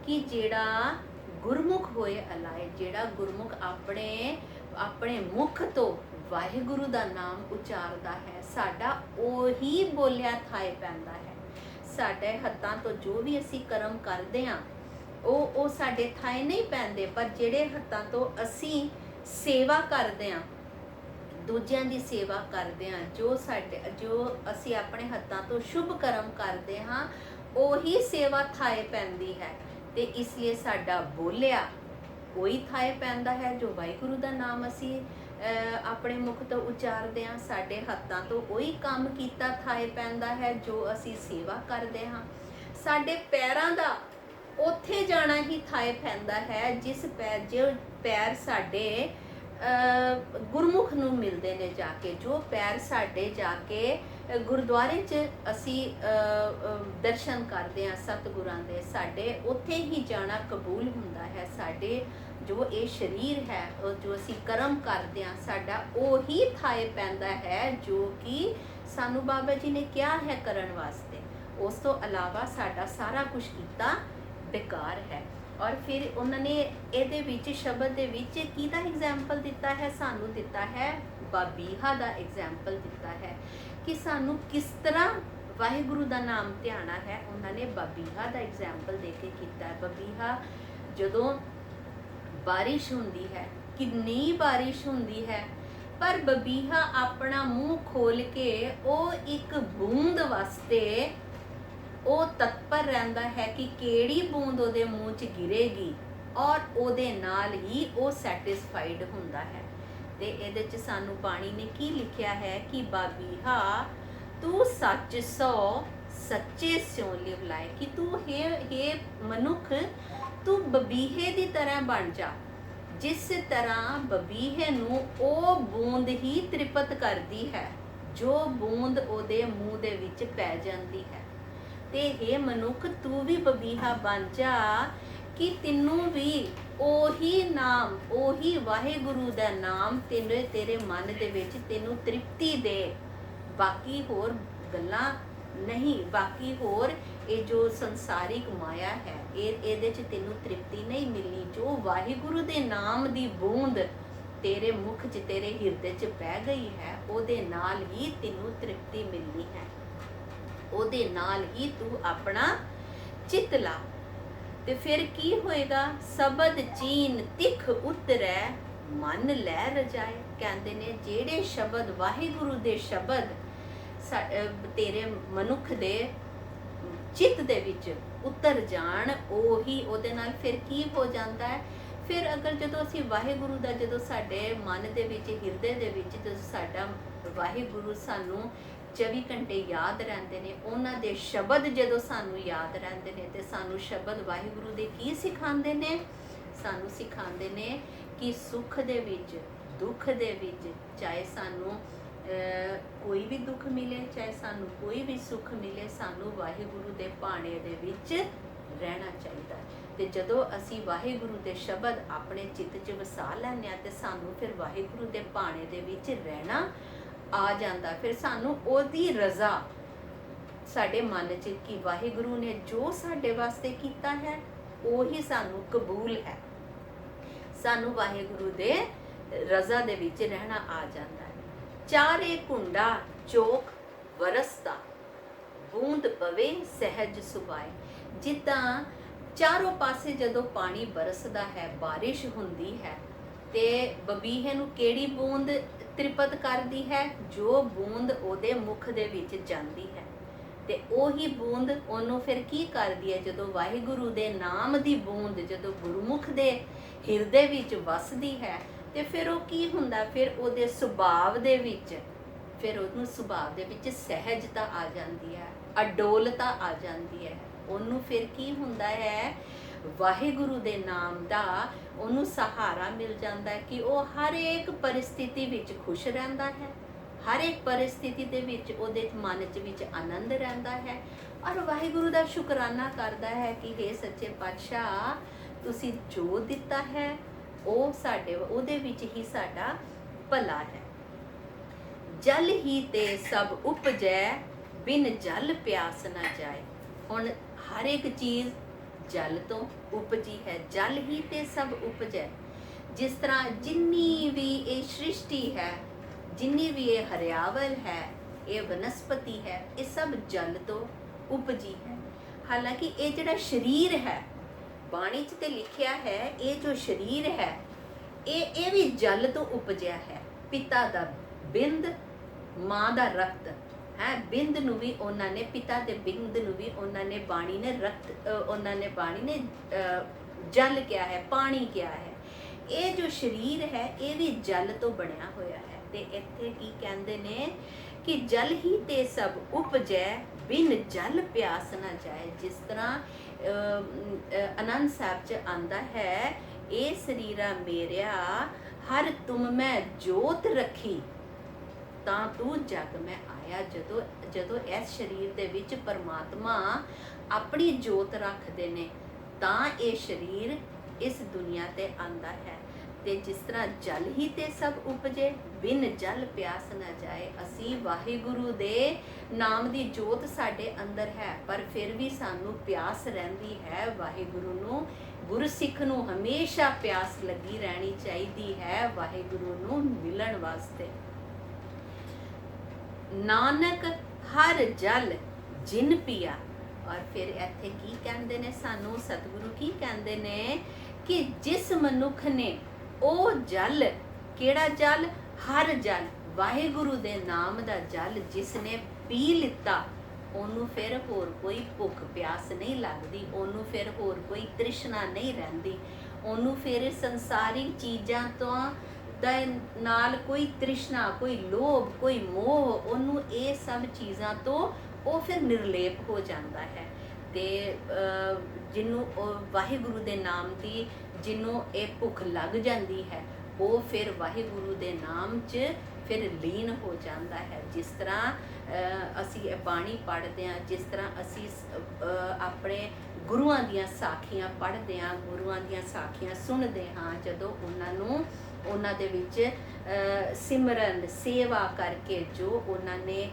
ਕਿ ਜਿਹੜਾ ਗੁਰਮੁਖ ਹੋਏ ਅਲਾਏ, ਜਿਹੜਾ ਗੁਰਮੁਖ ਆਪਣੇ ਮੁਖ ਤੋਂ ਵਾਹਿਗੁਰੂ ਦਾ ਨਾਮ ਉਚਾਰਦਾ ਹੈ, ਸਾਡਾ ਉਹੀ ਬੋਲਿਆ ਥਾਏ ਪੈਂਦਾ ਹੈ। ਸਾਡੇ ਹੱਥਾਂ ਤੋਂ ਜੋ ਵੀ ਅਸੀਂ ਕਰਮ ਕਰਦੇ ਹਾਂ ਉਹ ਸਾਡੇ ਥਾਏ ਨਹੀਂ ਪੈਂਦੇ, ਪਰ ਜਿਹੜੇ ਹੱਥਾਂ ਤੋਂ ਅਸੀਂ ਸੇਵਾ ਕਰਦੇ ਹਾਂ ਦੂਜਿਆਂ ਦੀ ਸੇਵਾ ਕਰਦੇ ਹਾਂ, ਜੋ ਅਸੀਂ ਆਪਣੇ ਹੱਥਾਂ ਤੋਂ ਸ਼ੁਭ ਕਰਮ ਕਰਦੇ ਹਾਂ, ਉਹੀ ਸੇਵਾ ਥਾਏ ਪੈਂਦੀ ਹੈ। ਤੇ ਇਸ ਲਈ ਸਾਡਾ ਬੋਲਿਆ ਉਹੀ ਥਾਏ ਪੈਂਦਾ ਹੈ, ਜੋ ਵਾਹਿਗੁਰੂ ਦਾ ਨਾਮ ਅਸੀਂ ਆਪਣੇ ਮੁਖ ਤੋਂ ਉਚਾਰਦੇ ਹਾਂ। ਸਾਡੇ ਹੱਥਾਂ ਤੋਂ ਉਹੀ ਕੰਮ ਕੀਤਾ ਥਾਏ ਪੈਂਦਾ ਹੈ, ਜੋ ਅਸੀਂ ਸੇਵਾ ਕਰਦੇ ਹਾਂ। ਸਾਡੇ ਪੈਰਾਂ ਦਾ ਉੱਥੇ ਜਾਣਾ ਹੀ ਥਾਏ ਪੈਂਦਾ ਹੈ, ਜੋ ਪੈਰ ਸਾਡੇ ਗੁਰਮੁਖ ਨੂੰ ਮਿਲਦੇ ਨੇ ਜਾ ਕੇ, ਜੋ ਪੈਰ ਸਾਡੇ ਜਾ ਕੇ ਗੁਰਦੁਆਰੇ 'ਚ ਅਸੀਂ ਦਰਸ਼ਨ ਕਰਦੇ ਹਾਂ ਸਤਿਗੁਰਾਂ ਦੇ, ਸਾਡੇ ਉੱਥੇ ਹੀ ਜਾਣਾ ਕਬੂਲ ਹੁੰਦਾ ਹੈ। ਸਾਡੇ ਜੋ ਇਹ ਸਰੀਰ ਹੈ, ਉਹ ਜੋ ਅਸੀਂ ਕਰਮ ਕਰਦੇ ਹਾਂ, ਸਾਡਾ ਉਹੀ ਥਾਏ ਪੈਂਦਾ ਹੈ ਜੋ ਕਿ ਸਾਨੂੰ ਬਾਬਾ ਜੀ ਨੇ ਕਿਹਾ ਹੈ ਕਰਨ ਵਾਸਤੇ। ਉਸ ਤੋਂ ਇਲਾਵਾ ਸਾਡਾ ਸਾਰਾ ਕੁਝ ਕੀਤਾ ਬੇਕਾਰ ਹੈ। ਔਰ ਫਿਰ ਉਹਨਾਂ ਨੇ ਇਹਦੇ ਵਿੱਚ ਸ਼ਬਦ ਦੇ ਵਿੱਚ ਕਿਹਦਾ ਐਗਜ਼ਾਮਪਲ ਦਿੱਤਾ ਹੈ? ਸਾਨੂੰ ਦਿੱਤਾ ਹੈ ਬਾਬੀਹਾ ਦਾ ਐਗਜ਼ਾਮਪਲ ਦਿੱਤਾ ਹੈ ਕਿ ਸਾਨੂੰ ਕਿਸ ਤਰ੍ਹਾਂ ਵਾਹਿਗੁਰੂ ਦਾ ਨਾਮ ਧਿਆਣਾ ਹੈ। ਉਹਨਾਂ ਨੇ ਬਾਬੀਹਾ ਦਾ ਐਗਜ਼ਾਮਪਲ ਦੇ ਕੇ ਕੀਤਾ ਹੈ। ਬਾਬੀਹਾ ਜਦੋਂ ਬਾਰਿਸ਼ ਹੁੰਦੀ ਹੈ, ਕਿੰਨੀ ਬਾਰਿਸ਼ ਹੁੰਦੀ ਹੈ, ਪਰ ਬਬੀਹਾ ਆਪਣਾ ਮੂੰਹ ਖੋਲ ਕੇ ਉਹ ਇੱਕ ਬੂੰਦ ਵਾਸਤੇ ਉਹ ਤਤਪਰ ਰਹਿੰਦਾ ਹੈ ਕਿ ਕਿਹੜੀ ਬੂੰਦ ਉਹਦੇ ਮੂੰਹ 'ਚ ਗਿਰੇਗੀ, ਔਰ ਉਹਦੇ ਨਾਲ ਹੀ ਉਹ ਸੈਟਿਸਫਾਈਡ ਹੁੰਦਾ ਹੈ। ਤੇ ਇਹਦੇ 'ਚ ਸਾਨੂੰ ਬਾਣੀ ਨੇ ਕੀ ਲਿਖਿਆ ਹੈ ਕਿ ਬਾਬੀਹਾ ਤੂੰ ਸੱਚ ਸੋ ਸੱਚੇ ਸਿਉ ਲਿਵ ਲਾਏ, ਕਿ ਤੂੰ ਹੈ ਮਨੁੱਖ, ਤੂੰ ਬਬੀਹੇ ਦੀ ਤਰ੍ਹਾਂ ਬਣ ਜਾ, ਜਿਸ ਤਰ੍ਹਾਂ ਬਬੀਹੇ ਨੂੰ ਉਹ ਬੂੰਦ ਹੀ ਤ੍ਰਿਪਤ ਕਰਦੀ ਹੈ ਜੋ ਬੂੰਦ ਉਹਦੇ ਮੂੰਹ ਦੇ ਵਿੱਚ ਪੈ ਜਾਂਦੀ ਹੈ। ਤੇ ਇਹ ਮਨੁੱਖ ਤੂੰ ਵੀ ਬਬੀਹਾ ਬਣ ਜਾ ਕਿ ਤੈਨੂੰ ਵੀ ਉਹੀ ਨਾਮ, ਉਹੀ ਵਾਹਿਗੁਰੂ ਦਾ ਨਾਮ ਤੇਰੇ ਮਨ ਦੇ ਵਿੱਚ ਤੈਨੂੰ ਤ੍ਰਿਪਤੀ ਦੇ। ਬਾਕੀ ਹੋਰ ਗੱਲਾਂ ਨਹੀਂ, ਬਾਕੀ ਹੋਰ ਇਹ ਜੋ ਸੰਸਾਰਿਕ ਮਾਇਆ ਹੈ, ਇਹਦੇ 'ਚ ਤੈਨੂੰ ਤ੍ਰਿਪਤੀ ਨਹੀਂ ਮਿਲਣੀ। ਜੋ ਵਾਹਿਗੁਰੂ ਦੇ ਨਾਮ ਦੀ ਬੂੰਦ ਤੇਰੇ ਮੁਖ 'ਚ, ਤੇਰੇ ਹਿਰਦੇ 'ਚ ਪੈ ਗਈ ਹੈ, ਉਹਦੇ ਨਾਲ ਹੀ ਤੈਨੂੰ ਤ੍ਰਿਪਤੀ ਮਿਲਣੀ ਹੈ, ਉਹਦੇ ਨਾਲ ਹੀ ਤੂੰ ਆਪਣਾ ਚਿੱਤ ਲਾ। ਤੇ ਫਿਰ ਕੀ ਹੋਏਗਾ? ਸਬਦ ਚੀਨ ਤਿਖ ਉਤਰੈ ਮਨ ਲੈ ਰਜਾਏ। ਕਹਿੰਦੇ ਨੇ ਜਿਹੜੇ ਸ਼ਬਦ ਵਾਹਿਗੁਰੂ ਦੇ ਸ਼ਬਦ ਤੇਰੇ ਮਨੁੱਖ ਦੇ ਚਿੱਤ ਦੇ ਵਿੱਚ ਉਤਰ ਜਾਣ, ਉਹੀ ਉਹਦੇ ਨਾਲ ਫਿਰ ਕੀ ਹੋ ਜਾਂਦਾ ਹੈ? ਫਿਰ ਅਗਰ ਜਦੋਂ ਅਸੀਂ ਵਾਹਿਗੁਰੂ ਦਾ, ਜਦੋਂ ਸਾਡੇ ਮਨ ਦੇ ਵਿੱਚ, ਹਿਰਦੇ ਦੇ ਵਿੱਚ ਜਦੋਂ ਸਾਡਾ ਵਾਹਿਗੁਰੂ ਸਾਨੂੰ 24 ਘੰਟੇ ਯਾਦ ਰਹਿੰਦੇ ਨੇ, ਉਹਨਾਂ ਦੇ ਸ਼ਬਦ ਜਦੋਂ ਸਾਨੂੰ ਯਾਦ ਰਹਿੰਦੇ ਨੇ, ਤੇ ਸਾਨੂੰ ਸ਼ਬਦ ਵਾਹਿਗੁਰੂ ਦੇ ਕੀ ਸਿਖਾਉਂਦੇ ਨੇ? ਸਾਨੂੰ ਸਿਖਾਉਂਦੇ ਨੇ ਕਿ ਸੁੱਖ ਦੇ ਵਿੱਚ, ਦੁੱਖ ਦੇ ਵਿੱਚ, ਚਾਹੇ ਸਾਨੂੰ ਕੋਈ ਵੀ ਦੁੱਖ ਮਿਲੇ, ਚਾਹੇ ਸਾਨੂੰ ਕੋਈ ਵੀ ਸੁੱਖ ਮਿਲੇ, ਸਾਨੂੰ ਵਾਹਿਗੁਰੂ ਦੇ ਭਾਣੇ ਦੇ ਵਿੱਚ ਰਹਿਣਾ ਚਾਹੀਦਾ ਹੈ। ਤੇ ਜਦੋਂ ਅਸੀਂ ਵਾਹਿਗੁਰੂ ਦੇ ਸ਼ਬਦ ਆਪਣੇ ਚਿੱਤ 'ਚ ਵਸਾ ਲੈਂਦੇ ਹਾਂ, ਤੇ ਸਾਨੂੰ ਫਿਰ ਵਾਹਿਗੁਰੂ ਦੇ ਭਾਣੇ ਦੇ ਵਿੱਚ ਰਹਿਣਾ ਆ ਜਾਂਦਾ। ਫਿਰ ਸਾਨੂੰ ਉਹਦੀ ਰਜ਼ਾ ਸਾਡੇ ਮਨ 'ਚ ਕਿ ਵਾਹਿਗੁਰੂ ਨੇ ਜੋ ਸਾਡੇ ਵਾਸਤੇ ਕੀਤਾ ਹੈ ਉਹੀ ਸਾਨੂੰ ਕਬੂਲ ਹੈ, ਸਾਨੂੰ ਵਾਹਿਗੁਰੂ ਦੇ ਰਜ਼ਾ ਦੇ ਵਿੱਚ ਰਹਿਣਾ ਆ ਜਾਂਦਾ ਹੈ। ਚਾਰੇ ਕੁੰਡਾ ਚੋਕ ਵਰਸਦਾ, ਬੂੰਦ ਪਵੇ ਸਹਿਜ ਸੁਭਾਏ। ਜਿੱਦਾਂ ਚਾਰੋਂ ਪਾਸੇ ਜਦੋਂ ਪਾਣੀ ਬਰਸਦਾ ਹੈ, ਬਾਰਿਸ਼ ਹੁੰਦੀ ਹੈ, ਤੇ ਬਬੀਹੇ ਨੂੰ ਕਿਹੜੀ ਬੂੰਦ ਤ੍ਰਿਪਤ ਕਰਦੀ ਹੈ? ਜੋ ਬੂੰਦ ਉਹਦੇ ਮੁਖ ਦੇ ਵਿੱਚ ਜਾਂਦੀ ਹੈ। ਤੇ ਉਹੀ ਬੂੰਦ ਉਹਨੂੰ ਫਿਰ ਕੀ ਕਰਦੀ ਹੈ? ਜਦੋਂ ਵਾਹਿਗੁਰੂ ਦੇ ਨਾਮ ਦੀ ਬੂੰਦ ਜਦੋਂ ਗੁਰਮੁਖ ਦੇ ਹਿਰਦੇ ਵਿੱਚ ਵਸਦੀ ਹੈ, ਤੇ ਫਿਰ ਉਹ ਕੀ ਹੁੰਦਾ? ਫਿਰ ਉਹਦੇ ਸੁਭਾਵ ਦੇ ਵਿੱਚ, ਫਿਰ ਉਹਨੂੰ ਸੁਭਾਵ ਦੇ ਵਿੱਚ ਸਹਿਜਤਾ ਆ ਜਾਂਦੀ ਹੈ, ਅਡੋਲਤਾ ਆ ਜਾਂਦੀ ਹੈ। ਉਹਨੂੰ ਫਿਰ ਕੀ ਹੁੰਦਾ ਹੈ? ਵਾਹਿਗੁਰੂ ਦੇ ਨਾਮ ਦਾ ਉਹਨੂੰ ਸਹਾਰਾ ਮਿਲ ਜਾਂਦਾ ਹੈ ਕਿ ਉਹ ਹਰ ਇੱਕ ਪਰਿਸਥਿਤੀ ਵਿੱਚ ਖੁਸ਼ ਰਹਿੰਦਾ ਹੈ, ਹਰ ਇੱਕ ਪਰਿਸਥਿਤੀ ਦੇ ਵਿੱਚ ਉਹਦੇ ਮਨ ਵਿੱਚ ਆਨੰਦ ਰਹਿੰਦਾ ਹੈ, ਔਰ ਵਾਹਿਗੁਰੂ ਦਾ ਸ਼ੁਕਰਾਨਾ ਕਰਦਾ ਹੈ ਕਿ हे ਸੱਚੇ ਪਾਤਸ਼ਾਹ, ਤੁਸੀਂ ਜੋ ਦਿੱਤਾ ਹੈ ਉਹ ਸਾਡੇ, ਉਹਦੇ ਵਿੱਚ ਹੀ ਸਾਡਾ ਭਲਾ ਹੈ। ਜਲ ਹੀ ਤੇ ਸਭ ਉਪਜੈ, ਬਿਨ ਜਲ ਪਿਆਸ ਨਾ ਜਾਏ। ਹੁਣ ਹਰ ਇੱਕ ਚੀਜ਼ ਜਲ ਤੋਂ ਉਪਜੀ ਹੈ, ਜਲ ਹੀ ਤੇ ਸਭ ਉਪਜੈ। ਜਿਸ ਤਰ੍ਹਾਂ ਜਿੰਨੀ ਵੀ ਇਹ ਸ੍ਰਿਸ਼ਟੀ ਹੈ, ਜਿੰਨੀ ਵੀ ਇਹ ਹਰਿਆਵਲ ਹੈ, ਇਹ ਵਨਸਪਤੀ ਹੈ, ਇਹ ਸਭ ਜਲ ਤੋਂ ਉਪਜੀ ਹੈ। ਹਾਲਾਂਕਿ ਇਹ ਜਿਹੜਾ ਸਰੀਰ ਹੈ, ਬਾਣੀ 'ਚ ਤੇ ਲਿਖਿਆ ਹੈ, ਇਹ ਜੋ ਸਰੀਰ ਹੈ ਇਹ ਵੀ ਜਲ ਤੋਂ ਉਪਜਿਆ ਹੈ, ਪਿਤਾ ਦਾ ਬਿੰਦ ਮਾਂ ਦਾ ਰਕਤ ਹੈ, ਬਿੰਦ ਨੂੰ ਵੀ ਉਹਨਾਂ ਨੇ, ਪਿਤਾ ਦੇ ਬਿੰਦ ਨੂੰ ਵੀ ਉਹਨਾਂ ਨੇ ਬਾਣੀ ਨੇ ਰਕਤ, ਉਹਨਾਂ ਨੇ ਬਾਣੀ ਨੇ ਜਲ ਕਿਹਾ ਹੈ, ਪਾਣੀ ਕਿਹਾ ਹੈ। ਇਹ ਜੋ ਸਰੀਰ ਹੈ ਇਹ ਵੀ ਜਲ ਤੋਂ ਬਣਿਆ ਹੋਇਆ ਹੈ। ਤੇ ਇੱਥੇ ਕੀ ਕਹਿੰਦੇ ਨੇ ਕਿ ਜਲ ਹੀ ਤੇ ਸਭ ਉਪਜੈ, ਬਿਨ ਜਲ ਪਿਆਸ ਨਾ ਜਾਏ। ਜਿਸ ਤਰ੍ਹਾਂ ਆਨੰਦ ਸਾਹਿਬ 'ਚ ਆਂਦਾ ਹੈ, ਇਹ ਸਰੀਰਾ ਮੇਰਿਆ ਹਰ ਤੁਮ ਮੈਂ ਜੋਤ ਰੱਖੀ, ਤਾਂ ਤੂੰ ਜਗ ਮੈਂ ਆਇਆ। ਜਦੋਂ ਇਸ ਸਰੀਰ ਦੇ ਵਿੱਚ ਪਰਮਾਤਮਾ ਆਪਣੀ ਜੋਤ ਰੱਖਦੇ ਨੇ ਤਾਂ ਇਹ ਸਰੀਰ ਇਸ ਦੁਨੀਆ ਤੇ ਆਂਦਾ ਹੈ। ਤੇ ਜਿਸ ਤਰ੍ਹਾਂ ਜਲ ਹੀ ਤੇ ਸਭ ਉਪਜੇ, ਬਿਨ ਜਲ ਪਿਆਸ ਨਾ ਜਾਏ। ਅਸੀਂ ਵਾਹਿਗੁਰੂ ਦੇ ਨਾਮ ਦੀ ਜੋਤ ਸਾਡੇ ਅੰਦਰ ਹੈ, ਪਰ ਫਿਰ ਵੀ ਸਾਨੂੰ ਪਿਆਸ ਰਹਿੰਦੀ ਹੈ ਵਾਹਿਗੁਰੂ ਨੂੰ। ਗੁਰਸਿੱਖ ਨੂੰ ਹਮੇਸ਼ਾ ਪਿਆਸ ਲੱਗੀ ਰਹਿਣੀ ਚਾਹੀਦੀ ਹੈ ਵਾਹਿਗੁਰੂ ਨੂੰ ਮਿਲਣ ਵਾਸਤੇ। ਨਾਨਕ ਹਰ ਜਲ ਜਿਨ ਪੀਆ। ਔਰ ਫਿਰ ਇੱਥੇ ਕੀ ਕਹਿੰਦੇ ਨੇ ਸਾਨੂੰ ਸਤਿਗੁਰੂ, ਕੀ ਕਹਿੰਦੇ ਨੇ ਕਿ ਜਿਸ ਮਨੁੱਖ ਨੇ ਉਹ ਜਲ, ਕਿਹੜਾ ਜਲ? ਹਰ ਜਲ, ਵਾਹਿਗੁਰੂ ਦੇ ਨਾਮ ਦਾ ਜਲ ਜਿਸ ਨੇ ਪੀ ਲਿੱਤਾ, ਉਹਨੂੰ ਫਿਰ ਹੋਰ ਕੋਈ ਭੁੱਖ ਪਿਆਸ ਨਹੀਂ ਲੱਗਦੀ, ਉਹਨੂੰ ਫਿਰ ਹੋਰ ਕੋਈ ਤ੍ਰਿਸ਼ਨਾ ਨਹੀਂ ਰਹਿੰਦੀ, ਉਹਨੂੰ ਫਿਰ ਸੰਸਾਰਿਕ ਚੀਜ਼ਾਂ ਤੋਂ ਦੇ ਨਾਲ ਕੋਈ ਤ੍ਰਿਸ਼ਨਾ, ਕੋਈ ਲੋਭ, ਕੋਈ ਮੋਹ, ਉਹਨੂੰ ਇਹ ਸਭ ਚੀਜ਼ਾਂ ਤੋਂ ਉਹ ਫਿਰ ਨਿਰਲੇਪ ਹੋ ਜਾਂਦਾ ਹੈ। ਤੇ ਜਿਹਨੂੰ ਵਾਹਿਗੁਰੂ ਦੇ ਨਾਮ ਦੀ ਜਿਹਨੂੰ ਇਹ ਭੁੱਖ ਲੱਗ ਜਾਂਦੀ ਹੈ, ਉਹ ਫਿਰ ਵਾਹਿਗੁਰੂ ਦੇ ਨਾਮ 'ਚ ਫਿਰ ਲੀਨ ਹੋ ਜਾਂਦਾ ਹੈ। ਜਿਸ ਤਰ੍ਹਾਂ ਅਸੀਂ ਇਹ ਬਾਣੀ ਪੜ੍ਹਦੇ ਹਾਂ, ਜਿਸ ਤਰ੍ਹਾਂ ਅਸੀਂ ਆਪਣੇ ਗੁਰੂਆਂ ਦੀਆਂ ਸਾਖੀਆਂ ਪੜ੍ਹਦੇ ਹਾਂ, ਗੁਰੂਆਂ ਦੀਆਂ ਸਾਖੀਆਂ ਸੁਣਦੇ ਹਾਂ, ਜਦੋਂ ਉਹਨਾਂ ਦੇ ਵਿੱਚ ਸਿਮਰਨ ਸੇਵਾ ਕਰਕੇ ਜੋ ਉਹਨਾਂ ਨੇ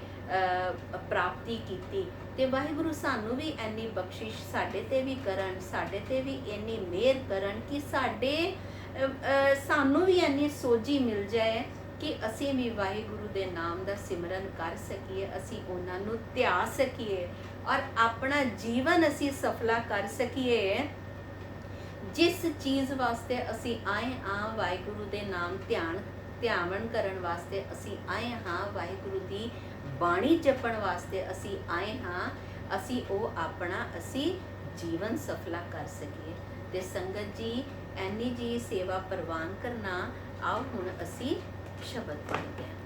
ਪ੍ਰਾਪਤੀ ਕੀਤੀ, ਤੇ ਵਾਹਿਗੁਰੂ ਸਾਨੂੰ ਵੀ ਇੰਨੀ ਬਖਸ਼ਿਸ਼ ਸਾਡੇ ਤੇ ਵੀ ਕਰਨ, ਸਾਡੇ ਤੇ ਵੀ ਇੰਨੀ ਮਿਹਰ ਕਰਨ ਕਿ ਸਾਨੂੰ ਵੀ ਇੰਨੀ ਸੋਝੀ ਮਿਲ ਜਾਏ ਕਿ ਅਸੀਂ ਵੀ ਵਾਹਿਗੁਰੂ ਦੇ ਨਾਮ ਦਾ ਸਿਮਰਨ ਕਰ ਸਕੀਏ, ਅਸੀਂ ਉਹਨਾਂ ਨੂੰ ਧਿਆ ਸਕੀਏ ਔਰ ਆਪਣਾ ਜੀਵਨ ਅਸੀਂ ਸਫਲਾ ਕਰ ਸਕੀਏ। ਜਿਸ ਚੀਜ਼ ਵਾਸਤੇ ਅਸੀਂ ਆਏ ਹਾਂ, ਵਾਹਿਗੁਰੂ ਦੇ ਨਾਮ ਧਿਆਨ ਕਰਨ ਵਾਸਤੇ ਅਸੀਂ ਆਏ ਹਾਂ, ਵਾਹਿਗੁਰੂ ਦੀ ਬਾਣੀ ਜਪਣ ਵਾਸਤੇ ਅਸੀਂ ਆਏ ਹਾਂ, ਅਸੀਂ ਉਹ ਆਪਣਾ ਜੀਵਨ ਸਫਲਾ ਕਰ ਸਕੀਏ। ਤੇ ਸੰਗਤ ਜੀ, ਐਨੀ ਜੀ ਸੇਵਾ ਪ੍ਰਵਾਨ ਕਰਨਾ। ਆਓ ਹੁਣ ਅਸੀਂ ਸ਼ਬਦ ਪੜ੍ਹਦੇ ਹਾਂ।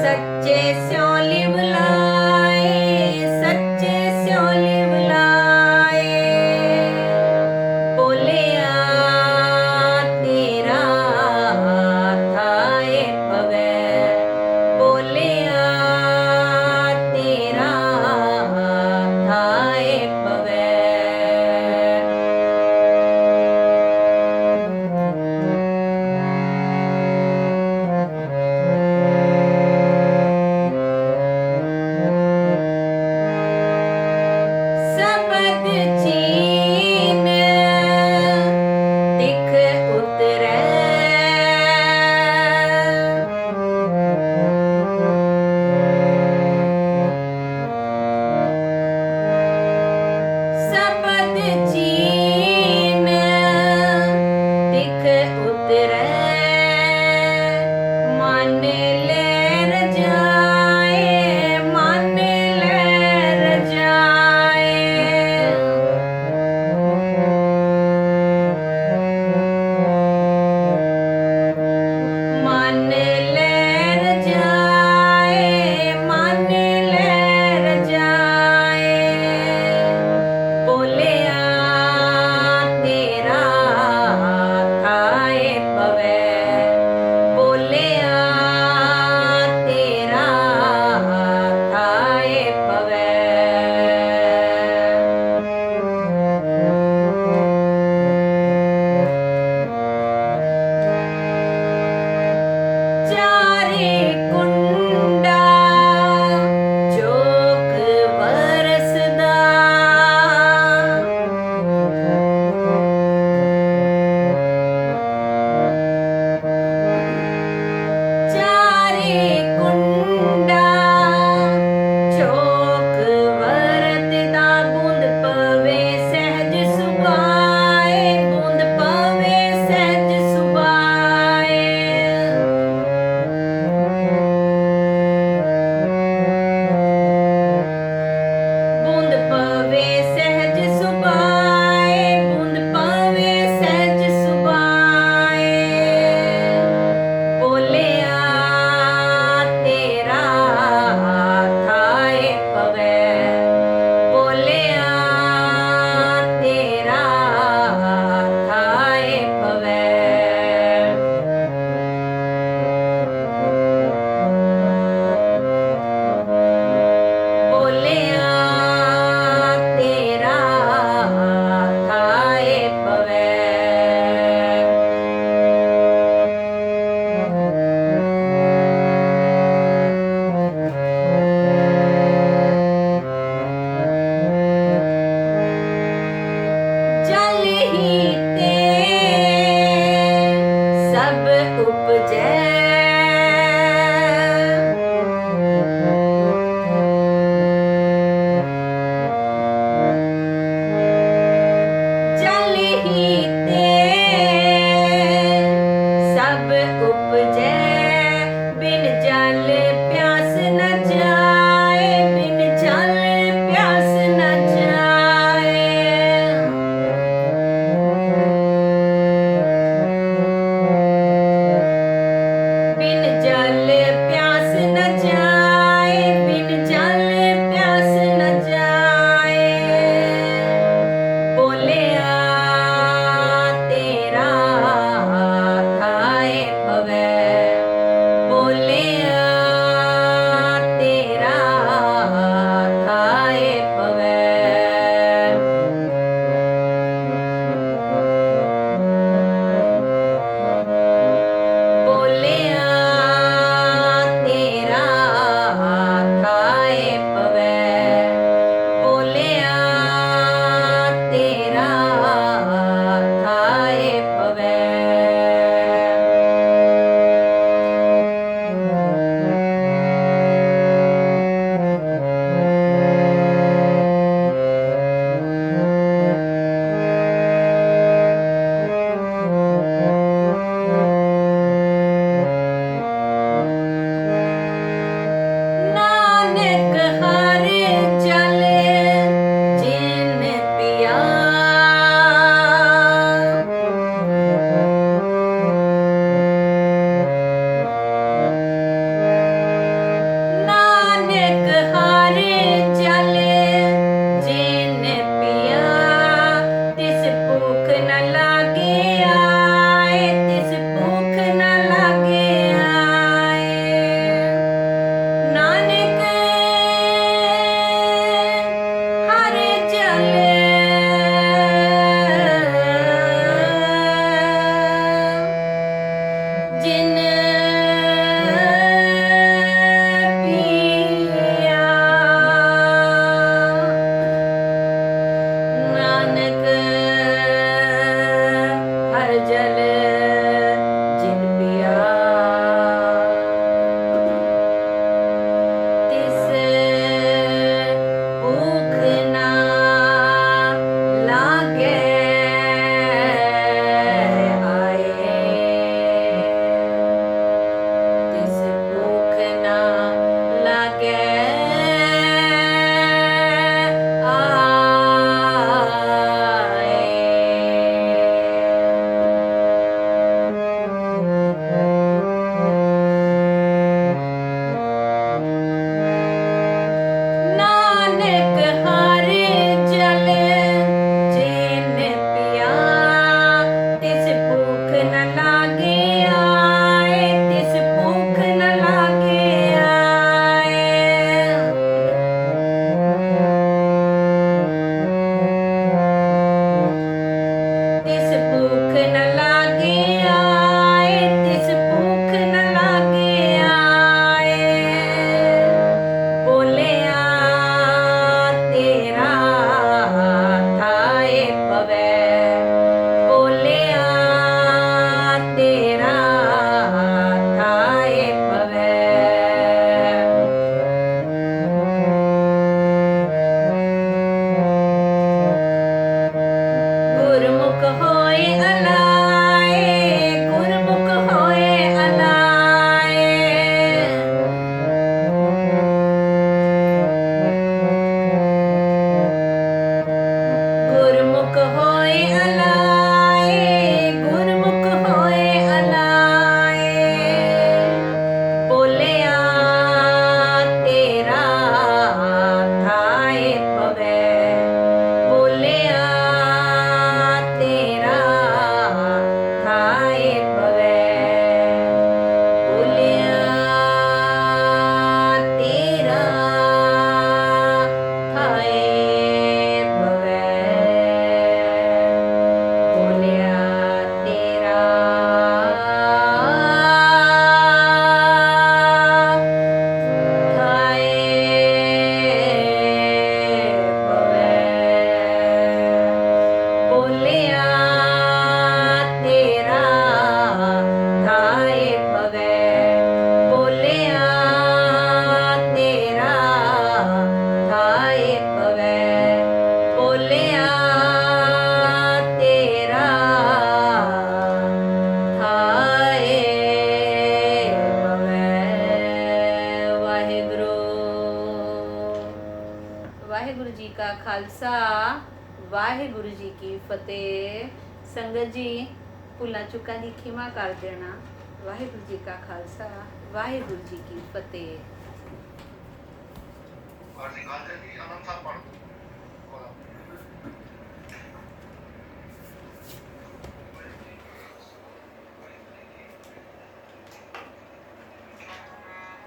सच्चे स्यों लिव लाए, सच्चे स्यों लिव लाए, बोलिया तेरा थाए पवै, बोलिया तेरा थाए पवै। ਵਾਹਿਗੁਰੂ ਜੀ ਕਾ ਖਾਲਸਾ ਵਾਹਿਗੁਰੂ ਜੀ ਕੀ ਫਤਿਹ। ਸੰਗਤ ਜੀ, ਭੁੱਲਾਂ ਚੁੱਕਾਂ ਦੀ ਖਿਮਾ ਕਰ ਦੇਣਾ। ਵਾਹਿਗੁਰੂ ਜੀ ਕਾ ਖਾਲਸਾ ਵਾਹਿਗੁਰੂ ਜੀ ਕੀ ਫਤਿਹ। ਅਸੀਂ ਗੱਲ ਤੇ ਜੀ ਅਨੰਦ ਸਾਹਿਬ ਪੜ੍ਹ